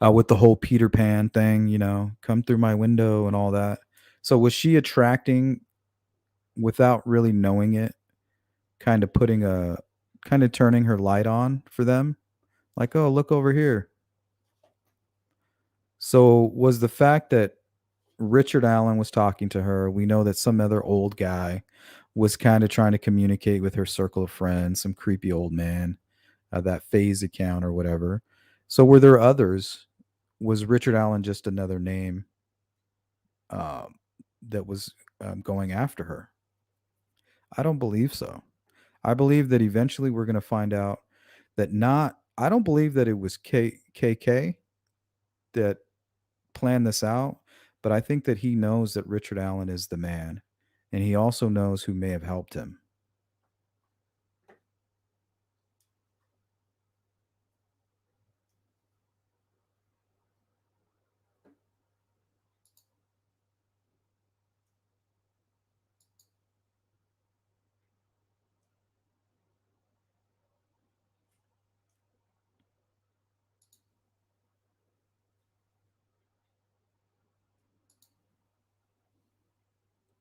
with the whole Peter Pan thing, come through my window and all that. So was she attracting, without really knowing it, kind of turning her light on for them? Like, oh, look over here. So was the fact that Richard Allen was talking to her, we know that some other old guy was kind of trying to communicate with her circle of friends, some creepy old man, that phase account or whatever. So were there others? Was Richard Allen just another name um, that was going after her? I don't believe so. I believe that eventually we're going to find out that not. I don't believe that it was KK that planned this out, but I think that he knows that Richard Allen is the man, and he also knows who may have helped him.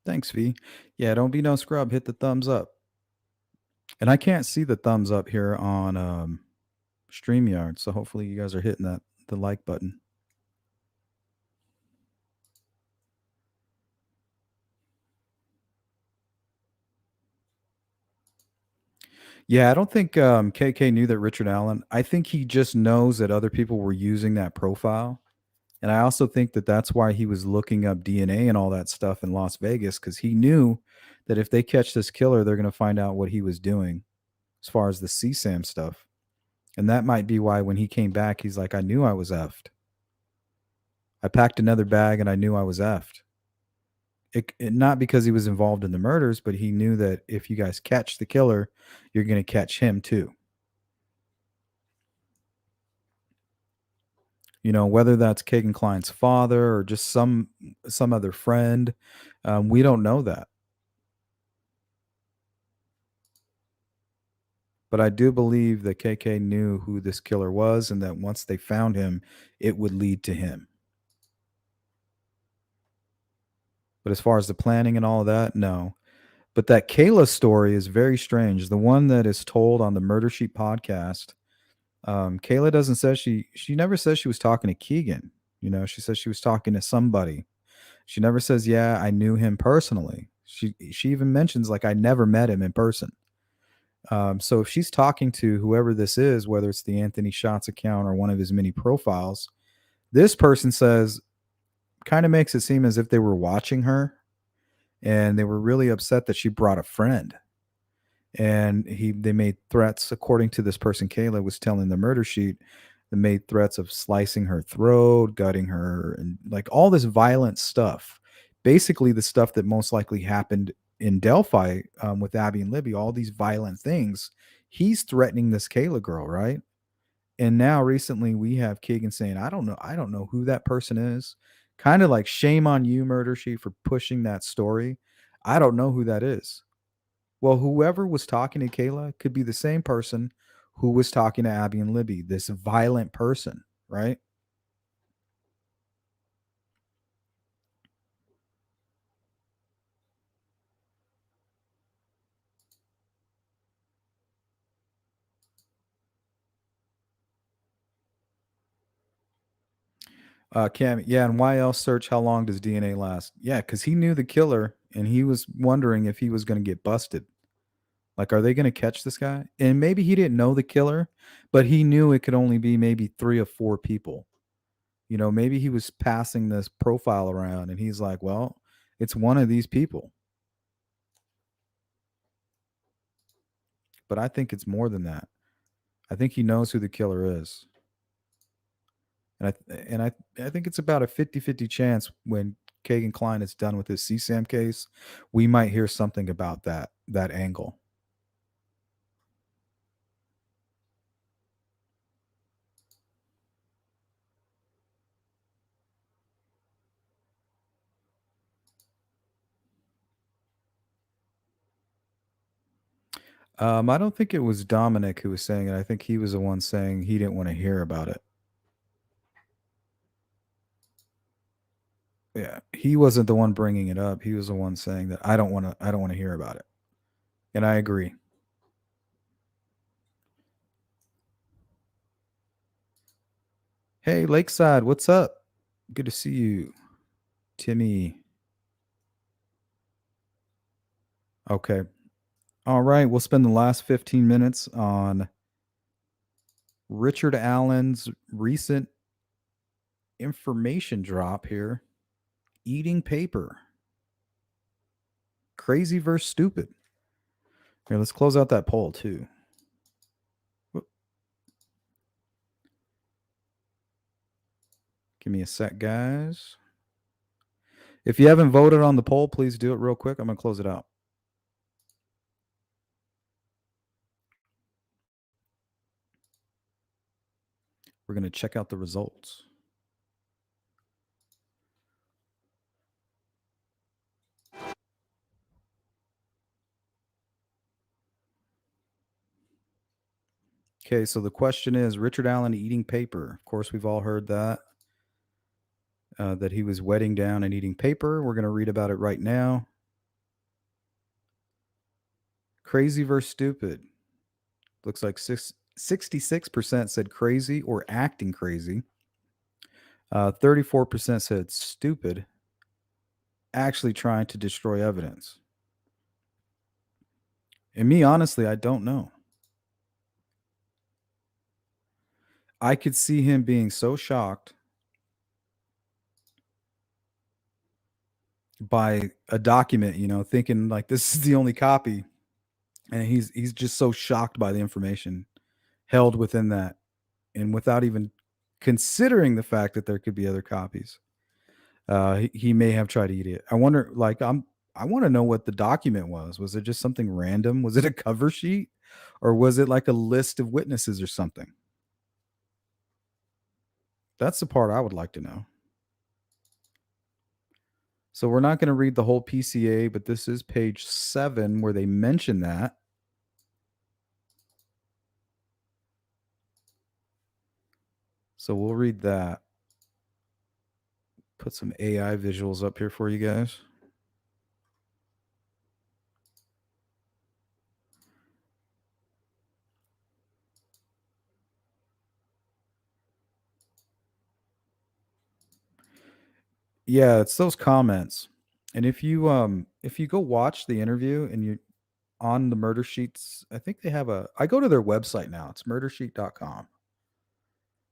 Thanks, V. Yeah, don't be no scrub. Hit the thumbs up. And I can't see the thumbs up here on StreamYard, so hopefully you guys are hitting the like button. Yeah, I don't think KK knew that Richard Allen. I think he just knows that other people were using that profile. And I also think that that's why he was looking up DNA and all that stuff in Las Vegas, because he knew that if they catch this killer, they're going to find out what he was doing as far as the CSAM stuff. And that might be why when he came back, he's like, I knew I was effed. I packed another bag and I knew I was effed. Not because he was involved in the murders, but he knew that if you guys catch the killer, you're going to catch him too. You know, whether that's Kagan Klein's father or just some other friend, we don't know that. But I do believe that KK knew who this killer was, and that once they found him, it would lead to him. But as far as the planning and all of that, no. But that Kayla story is very strange. The one that is told on the Murder Sheet podcast. Kayla doesn't say she never says she was talking to Keegan. You know, she says she was talking to somebody. She never says, "Yeah, I knew him personally." She even mentions like I never met him in person. So if she's talking to whoever this is, whether it's the Anthony Shots account or one of his many profiles, this person says kind of makes it seem as if they were watching her and they were really upset that she brought a friend. And they made threats, according to this person Kayla was telling the Murder Sheet. They made threats of slicing her throat, gutting her, and like all this violent stuff. Basically, the stuff that most likely happened in Delphi with Abby and Libby. All these violent things. He's threatening this Kayla girl, right? And now recently we have Keegan saying, I don't know who that person is. Kind of like shame on you, Murder Sheet, for pushing that story. I don't know who that is. Well, whoever was talking to Kayla could be the same person who was talking to Abby and Libby, this violent person, right? Cam, yeah, and why else search how long does DNA last? Yeah, because he knew the killer and he was wondering if he was going to get busted. Like, are they going to catch this guy? And maybe he didn't know the killer, but he knew it could only be maybe 3 or 4 people. You know, maybe he was passing this profile around and he's like, well, it's one of these people. But I think it's more than that. I think he knows who the killer is. And I think it's about a 50-50 chance when Kagan Klein is done with his CSAM case, we might hear something about that angle. I don't think it was Dominic who was saying it. I think he was the one saying he didn't want to hear about it. Yeah, he wasn't the one bringing it up. He was the one saying that I don't want to hear about it. And I agree. Hey, Lakeside, what's up? Good to see you. Timmy. Okay. All right, we'll spend the last 15 minutes on Richard Allen's recent information drop here: eating paper. Crazy versus stupid. Here, let's close out that poll too. Give me a sec, guys. If you haven't voted on the poll, please do it real quick. I'm going to close it out. We're going to check out the results. Okay, so the question is Richard Allen eating paper. Of course, we've all heard that. That he was wetting down and eating paper. We're going to read about it right now. Crazy versus stupid. Looks like 66% said crazy or acting crazy. 34% said stupid, actually trying to destroy evidence. And me, honestly, I don't know. I could see him being so shocked by a document, thinking like this is the only copy. And he's just so shocked by the information held within that, and without even considering the fact that there could be other copies. He may have tried to eat it. I wonder, I want to know what the document was. Was it just something random? Was it a cover sheet, or was it like a list of witnesses or something? That's the part I would like to know. So we're not going to read the whole PCA, but this is page 7 where they mention that. So we'll read that. Put some AI visuals up here for you guys. Yeah, it's those comments. And if you go watch the interview and you on the murder sheets, I think they have I go to their website now. It's murdersheet.com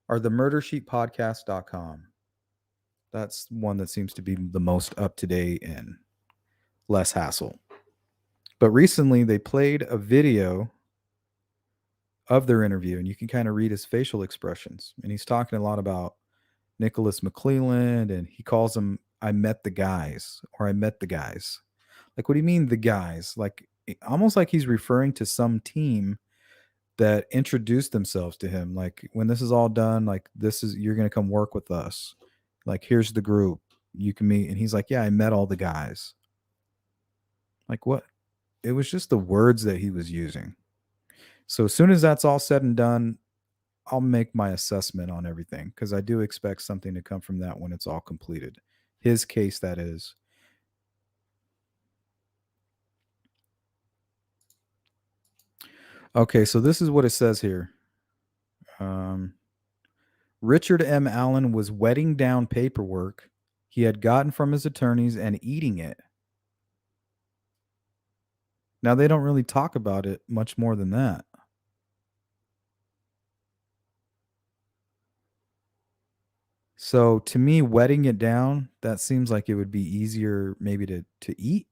or the murdersheetpodcast.com. That's one that seems to be the most up to date and less hassle. But recently they played a video of their interview and you can kind of read his facial expressions. And he's talking a lot about Nicholas McClelland, and he calls them I met the guys, or I met the guys. Like, what do you mean the guys? Like, almost like he's referring to some team that introduced themselves to him. Like, when this is all done, like, you're going to come work with us. Like, here's the group you can meet. And he's like, yeah, I met all the guys. Like, what? It was just the words that he was using. So as soon as that's all said and done, I'll make my assessment on everything, because I do expect something to come from that when it's all completed. His case, that is. Okay, so this is what it says here. Richard M. Allen was wetting down paperwork he had gotten from his attorneys and eating it. Now, they don't really talk about it much more than that. So to me, wetting it down, that seems like it would be easier maybe to eat.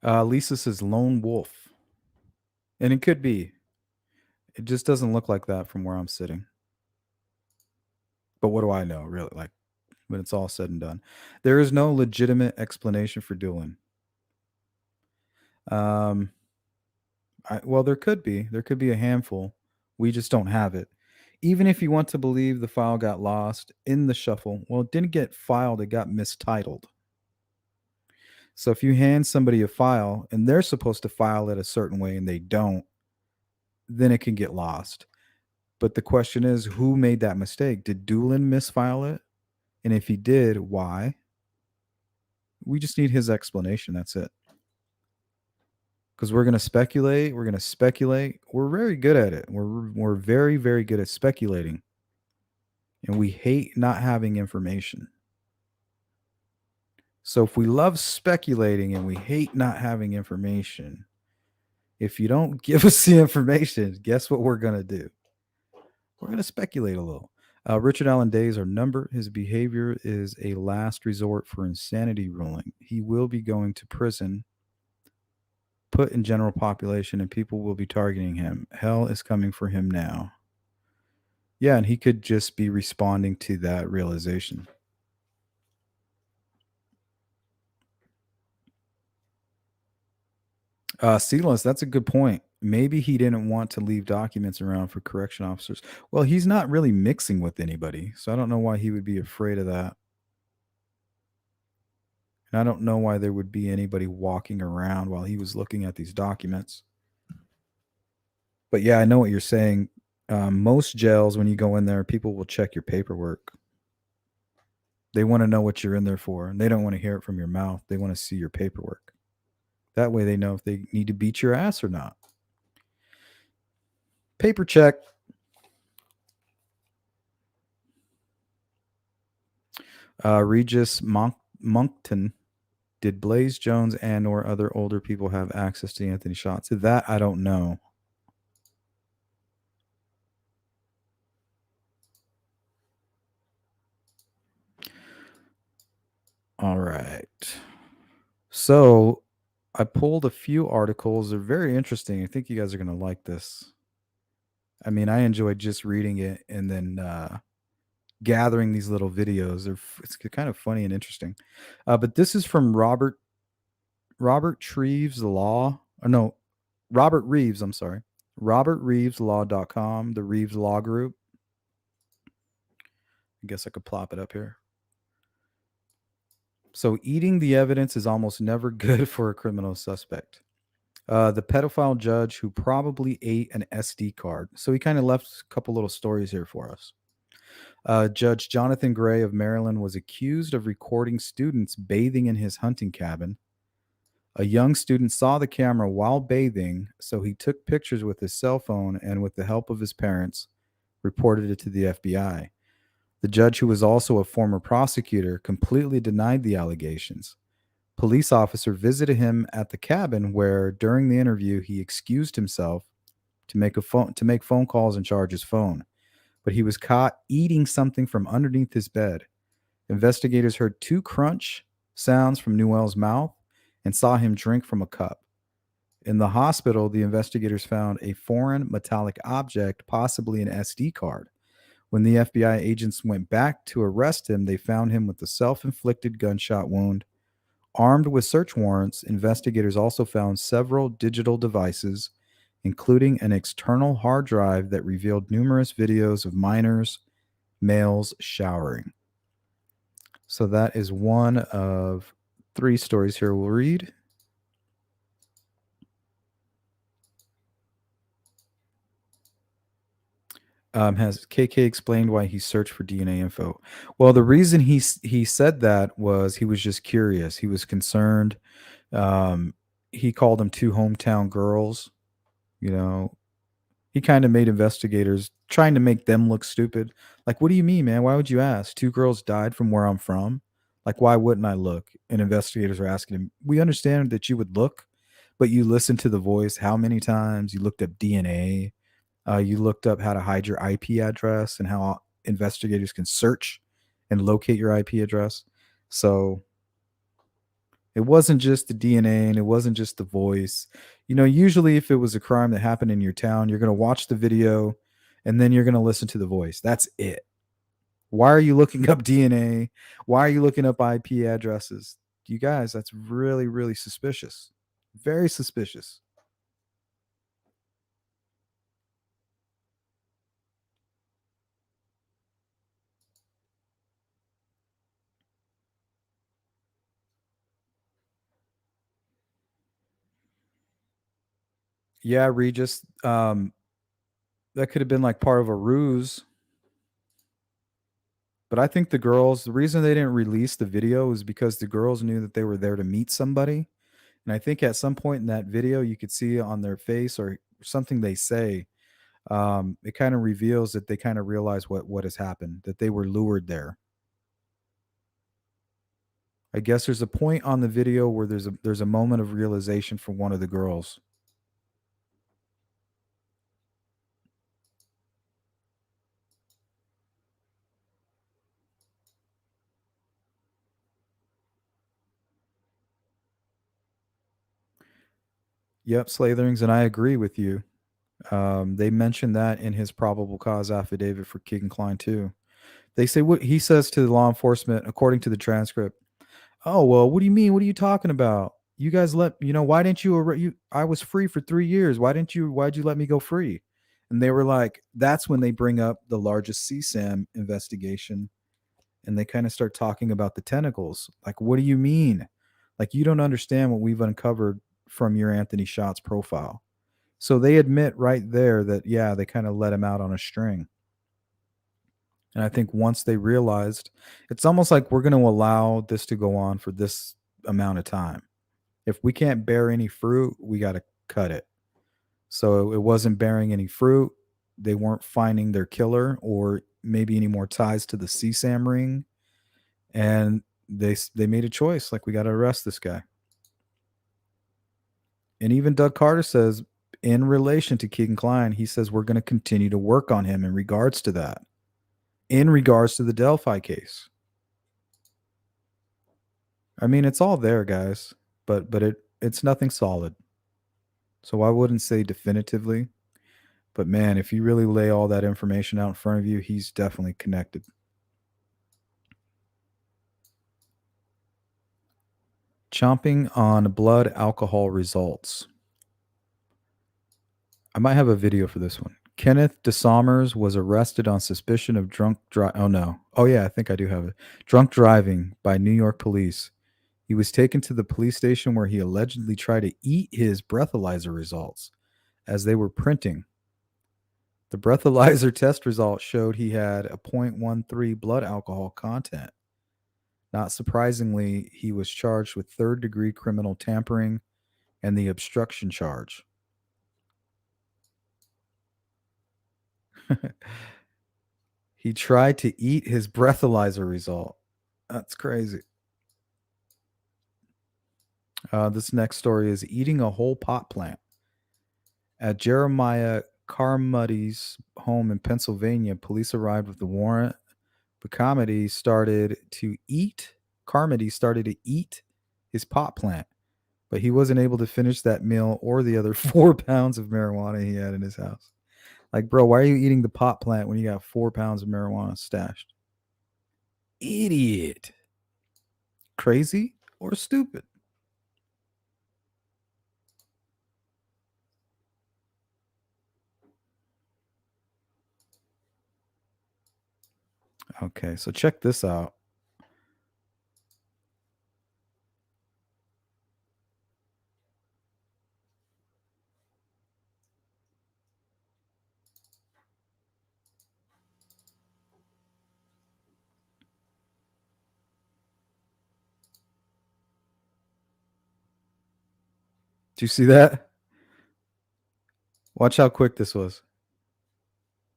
Lisa says lone wolf. And it could be. It just doesn't look like that from where I'm sitting. But what do I know, really? Like, when it's all said and done, there is no legitimate explanation for dueling. Well, there could be. There could be a handful. We just don't have it. Even if you want to believe the file got lost in the shuffle, well, it didn't get filed, it got mistitled. So if you hand somebody a file and they're supposed to file it a certain way and they don't, then it can get lost. But the question is, who made that mistake? Did Doolin misfile it? And if he did, why? We just need his explanation. That's it. Because we're going to speculate. We're going to speculate. We're very good at it. We're very, very good at speculating. And we hate not having information. So if we love speculating and we hate not having information, if you don't give us the information, guess what we're going to do? We're going to speculate a little. Richard Allen Day is our number. His behavior is a last resort for insanity ruling. He will be going to prison, put in general population, and people will be targeting him. Hell is coming for him now. Yeah, and he could just be responding to that realization. Sealess, that's a good point. Maybe he didn't want to leave documents around for correction officers. Well, he's not really mixing with anybody, so I don't know why he would be afraid of that. And I don't know why there would be anybody walking around while he was looking at these documents. But yeah, I know what you're saying. Most jails, when you go in there, people will check your paperwork. They want to know what you're in there for, and they don't want to hear it from your mouth. They want to see your paperwork. That way they know if they need to beat your ass or not. Paper check. Regis Monkton. Did Blaze Jones and or other older people have access to Anthony shots? That I don't know. All right. So I pulled a few articles. They're very interesting. I think you guys are going to like this. I mean, I enjoyed just reading it and then gathering these little videos. It's kind of funny and interesting. But this is from Robert Reeves Law. Or no, Robert Reeves, I'm sorry. RobertReevesLaw.com, the Reeves Law Group. I guess I could plop it up here. So eating the evidence is almost never good for a criminal suspect. The pedophile judge who probably ate an SD card. So he kind of left a couple little stories here for us. Judge Jonathan Gray of Maryland was accused of recording students bathing in his hunting cabin. A young student saw the camera while bathing, so he took pictures with his cell phone and, with the help of his parents, reported it to the FBI. The judge, who was also a former prosecutor, completely denied the allegations. Police officer visited him at the cabin where, during the interview, he excused himself to make phone calls and charge his phone. But he was caught eating something from underneath his bed. Investigators heard two crunch sounds from Newell's mouth and saw him drink from a cup. In the hospital, the investigators found a foreign metallic object, possibly an SD card. When the FBI agents went back to arrest him, they found him with a self-inflicted gunshot wound. Armed with search warrants, investigators also found several digital devices, including an external hard drive that revealed numerous videos of minors, males showering. So that is one of three stories here we'll read. Has KK explained why he searched for DNA info? Well, the reason he said that was he was just curious. He was concerned. He called them two hometown girls. You know, he kind of made investigators trying to make them look stupid. Like, what do you mean, man? Why would you ask? Two girls died from where I'm from. Like, why wouldn't I look? And investigators are asking him, we understand that you would look, but you listened to the voice how many times? You looked up DNA. You looked up how to hide your IP address and how investigators can search and locate your IP address. So it wasn't just the DNA and it wasn't just the voice. You know, usually if it was a crime that happened in your town, you're going to watch the video and then you're going to listen to the voice. That's it. Why are you looking up DNA? Why are you looking up IP addresses? You guys, that's really, really suspicious. Very suspicious. Yeah, Regis. That could have been like part of a ruse. But I think the reason they didn't release the video is because the girls knew that they were there to meet somebody. And I think at some point in that video, you could see on their face or something they say, it kind of reveals that they kind of realize what has happened, that they were lured there. I guess there's a point on the video where there's a moment of realization for one of the girls. Yep, Slatherings, and I agree with you. They mentioned that in his probable cause affidavit for Keegan Klein too. They say what he says to the law enforcement, according to the transcript. Oh well, what do you mean? What are you talking about? You guys why didn't you? I was free for 3 years. Why'd you let me go free? And they were like, that's when they bring up the largest CSAM investigation, and they kind of start talking about the tentacles. Like, what do you mean? Like, you don't understand what we've uncovered from your Anthony Shots profile. So they admit right there that, yeah, they kind of let him out on a string. And I think once they realized, it's almost like we're going to allow this to go on for this amount of time. If we can't bear any fruit, we got to cut it. So it wasn't bearing any fruit. They weren't finding their killer or maybe any more ties to the CSAM ring. And they made a choice, like, we got to arrest this guy. And even Doug Carter says, in relation to Keegan Klein, he says we're going to continue to work on him in regards to that, in regards to the Delphi case. I mean, it's all there, guys, but it's nothing solid. So I wouldn't say definitively, but man, if you really lay all that information out in front of you, he's definitely connected. Chomping on blood alcohol results. I might have a video for this one. Kenneth DeSomers was arrested on suspicion of drunk driving. Oh no. Oh yeah, I think I do have it. Drunk driving by New York police. He was taken to the police station where he allegedly tried to eat his breathalyzer results as they were printing. The breathalyzer test result showed he had a 0.13 blood alcohol content. Not surprisingly, he was charged with third-degree criminal tampering and the obstruction charge. He tried to eat his breathalyzer result. That's crazy. This next story is eating a whole pot plant. At Jeremiah Carmody's home in Pennsylvania, police arrived with the warrant. But Carmody started to eat his pot plant, but he wasn't able to finish that meal or the other 4 pounds of marijuana he had in his house. Like, bro, why are you eating the pot plant when you got 4 pounds of marijuana stashed? Idiot. Crazy or stupid? Okay, so check this out. Do you see that? Watch how quick this was.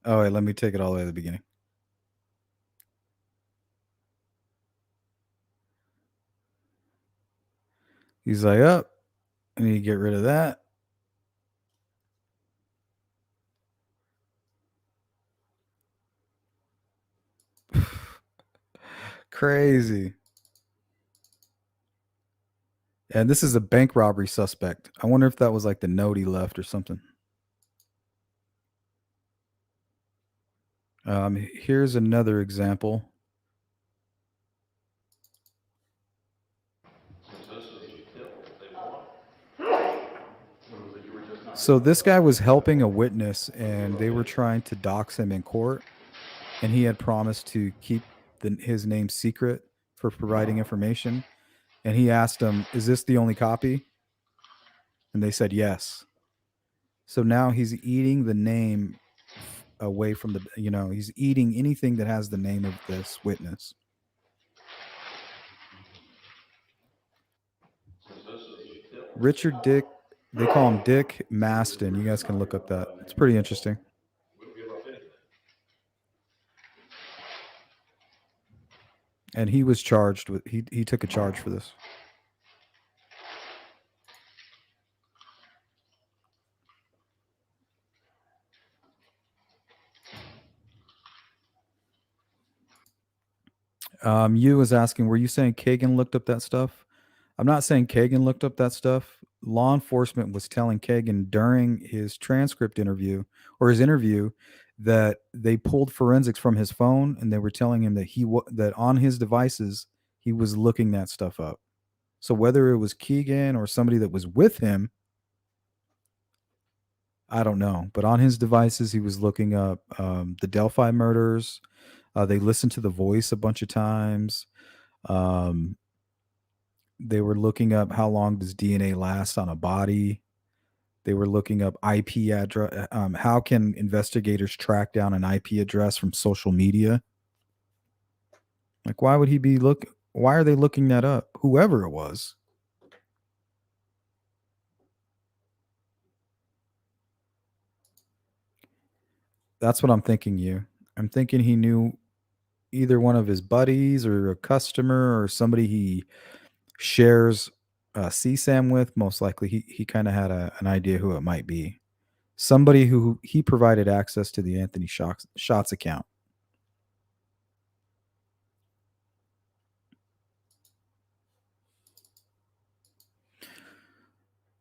Oh, wait, let me take it all the way to the beginning. He's like, oh, I need to get rid of that. Crazy. And this is a bank robbery suspect. I wonder if that was like the note he left or something. Here's another example. So this guy was helping a witness, and they were trying to dox him in court, and he had promised to keep his name secret for providing information. And he asked them, "Is this the only copy?" And they said yes. So now he's eating the name away from the, he's eating anything that has the name of this witness. Richard Dick, they call him Dick Maston. You guys can look up that. It's pretty interesting. And he was charged with he took a charge for this. You was asking, were you saying Kagan looked up that stuff? I'm not saying Kagan looked up that stuff. Law enforcement was telling Kagan during his transcript interview or his interview that they pulled forensics from his phone and they were telling him that that on his devices he was looking that stuff up. So whether it was Keegan or somebody that was with him, I don't know. But on his devices, he was looking up the Delphi murders. They listened to the voice a bunch of times. Um, they were looking up how long does DNA last on a body. They were looking up IP address. How can investigators track down an IP address from social media? Like, why would he be Why are they looking that up? Whoever it was. That's what I'm thinking. I'm thinking he knew either one of his buddies or a customer or somebody he shares CSAM with. Most likely, he kind of had an idea who it might be. Somebody who he provided access to the Anthony Shots account.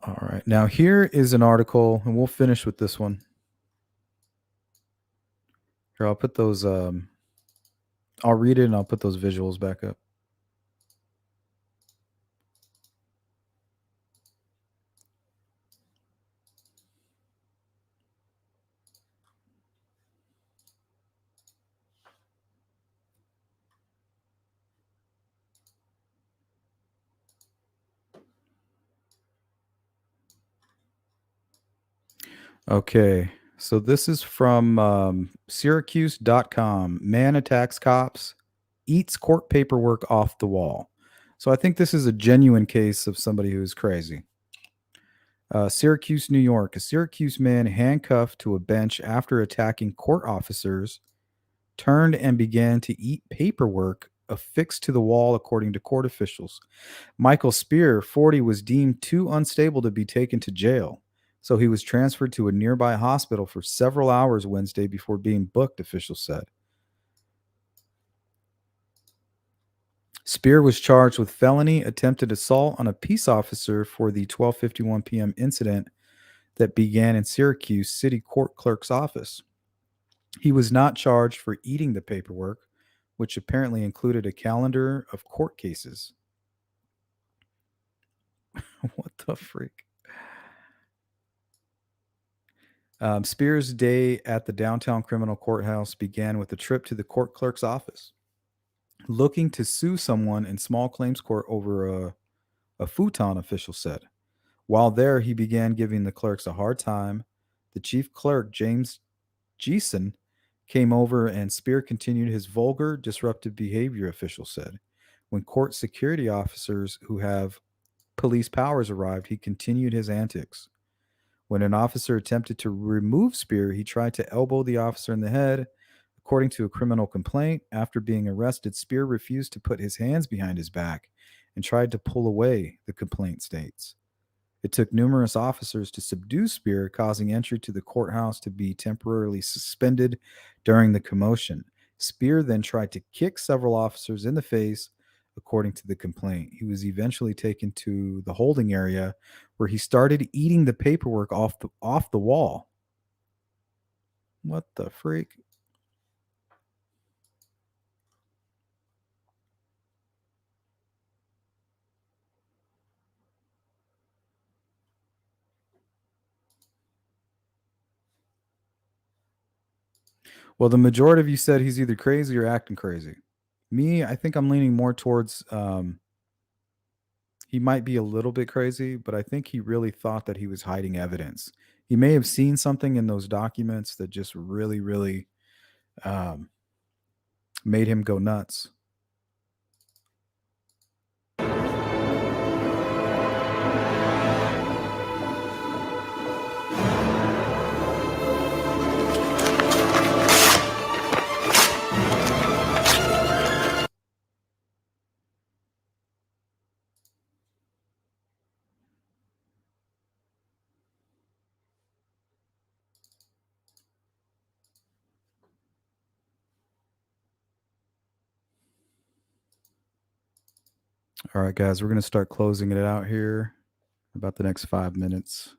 All right. Now, here is an article, and we'll finish with this one. Here, I'll put those, I'll read it and I'll put those visuals back up. Okay. So this is from Syracuse.com. Man attacks cops, eats court paperwork off the wall. So I think this is a genuine case of somebody who's crazy. Syracuse, New York. A Syracuse man handcuffed to a bench after attacking court officers turned and began to eat paperwork affixed to the wall, according to court officials. Michael Spear, 40, was deemed too unstable to be taken to jail, so he was transferred to a nearby hospital for several hours Wednesday before being booked, officials said. Spear was charged with felony attempted assault on a peace officer for the 12:51 p.m. incident that began in Syracuse City Court Clerk's office. He was not charged for eating the paperwork, which apparently included a calendar of court cases. What the freak? Spears' day at the downtown criminal courthouse began with a trip to the court clerk's office, looking to sue someone in small claims court over a futon, official said. While there, he began giving the clerks a hard time. The chief clerk, James Geeson, came over and Spear continued his vulgar, disruptive behavior, officials said. When court security officers who have police powers arrived, he continued his antics. When an officer attempted to remove Spear, he tried to elbow the officer in the head. According to a criminal complaint, after being arrested, Spear refused to put his hands behind his back and tried to pull away, the complaint states. It took numerous officers to subdue Spear, causing entry to the courthouse to be temporarily suspended during the commotion. Spear then tried to kick several officers in the face, according to the complaint. He was eventually taken to the holding area where he started eating the paperwork off the wall. What the freak? Well, the majority of you said he's either crazy or acting crazy. Me, I think I'm leaning more towards he might be a little bit crazy, but I think he really thought that he was hiding evidence. he may have seen something in those documents that just really, really made him go nuts. All right, guys, we're going to start closing it out here about the next 5 minutes.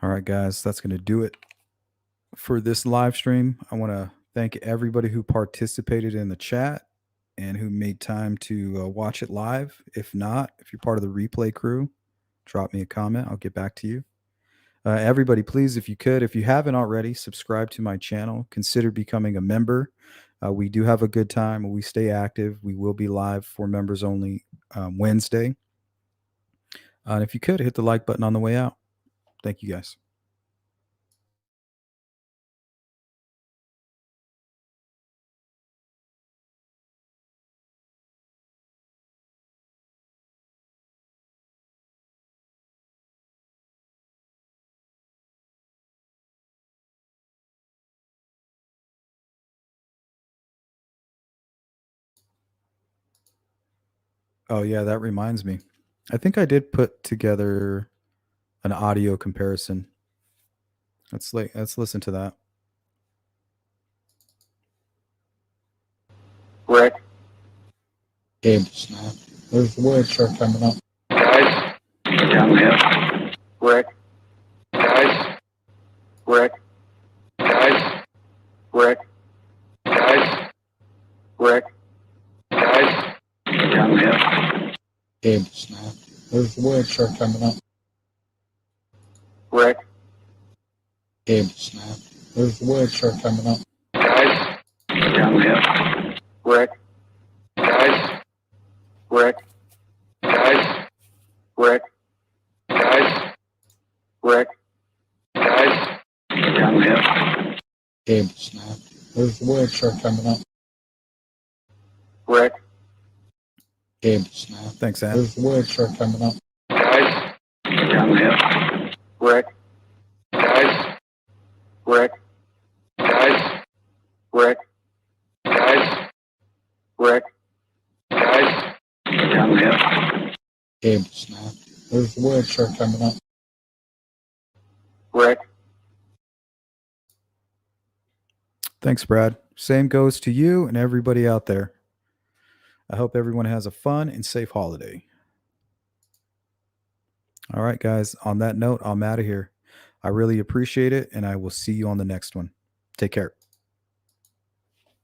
All right, guys, that's going to do it for this live stream. I want to thank everybody who participated in the chat and who made time to watch it live. If not, if you're part of the replay crew, drop me a comment. I'll get back to you. Everybody, please, if you could, if you haven't already, subscribe to my channel. Consider becoming a member. We do have a good time. We stay active. We will be live for members only Wednesday. And if you could, hit the like button on the way out. Thank you, guys. Oh, yeah, that reminds me. I think I did put together an audio comparison. Let's listen to that. Rick. Gabe snap. There's the word shirt coming up. Guys. Down there. Rick. Guys. Rick. Guys. Rick. Guys. Rick. Guys. Down there. Gabe snap. There's the word shirt coming up. Rick. Gabe snap. There's the word shirt coming up. Guys. Down there. Rick. Guys. Rick. Guys. Rick. Guys. Rick. Guys. Down there. Gabe snap. There's the word shirt coming up. Rick. Gabe snap. Thanks, Sam. There's the word shirt coming up. Guys. Down there. Rick. Guys. Rick. Guys. Rick. Guys. Rick. Guys. Down there. Gabe snap. There's the word shirt coming up. Rick. Thanks, Brad. Same goes to you and everybody out there. I hope everyone has a fun and safe holiday. All right, guys. On that note, I'm out of here. I really appreciate it, and I will see you on the next one. Take care.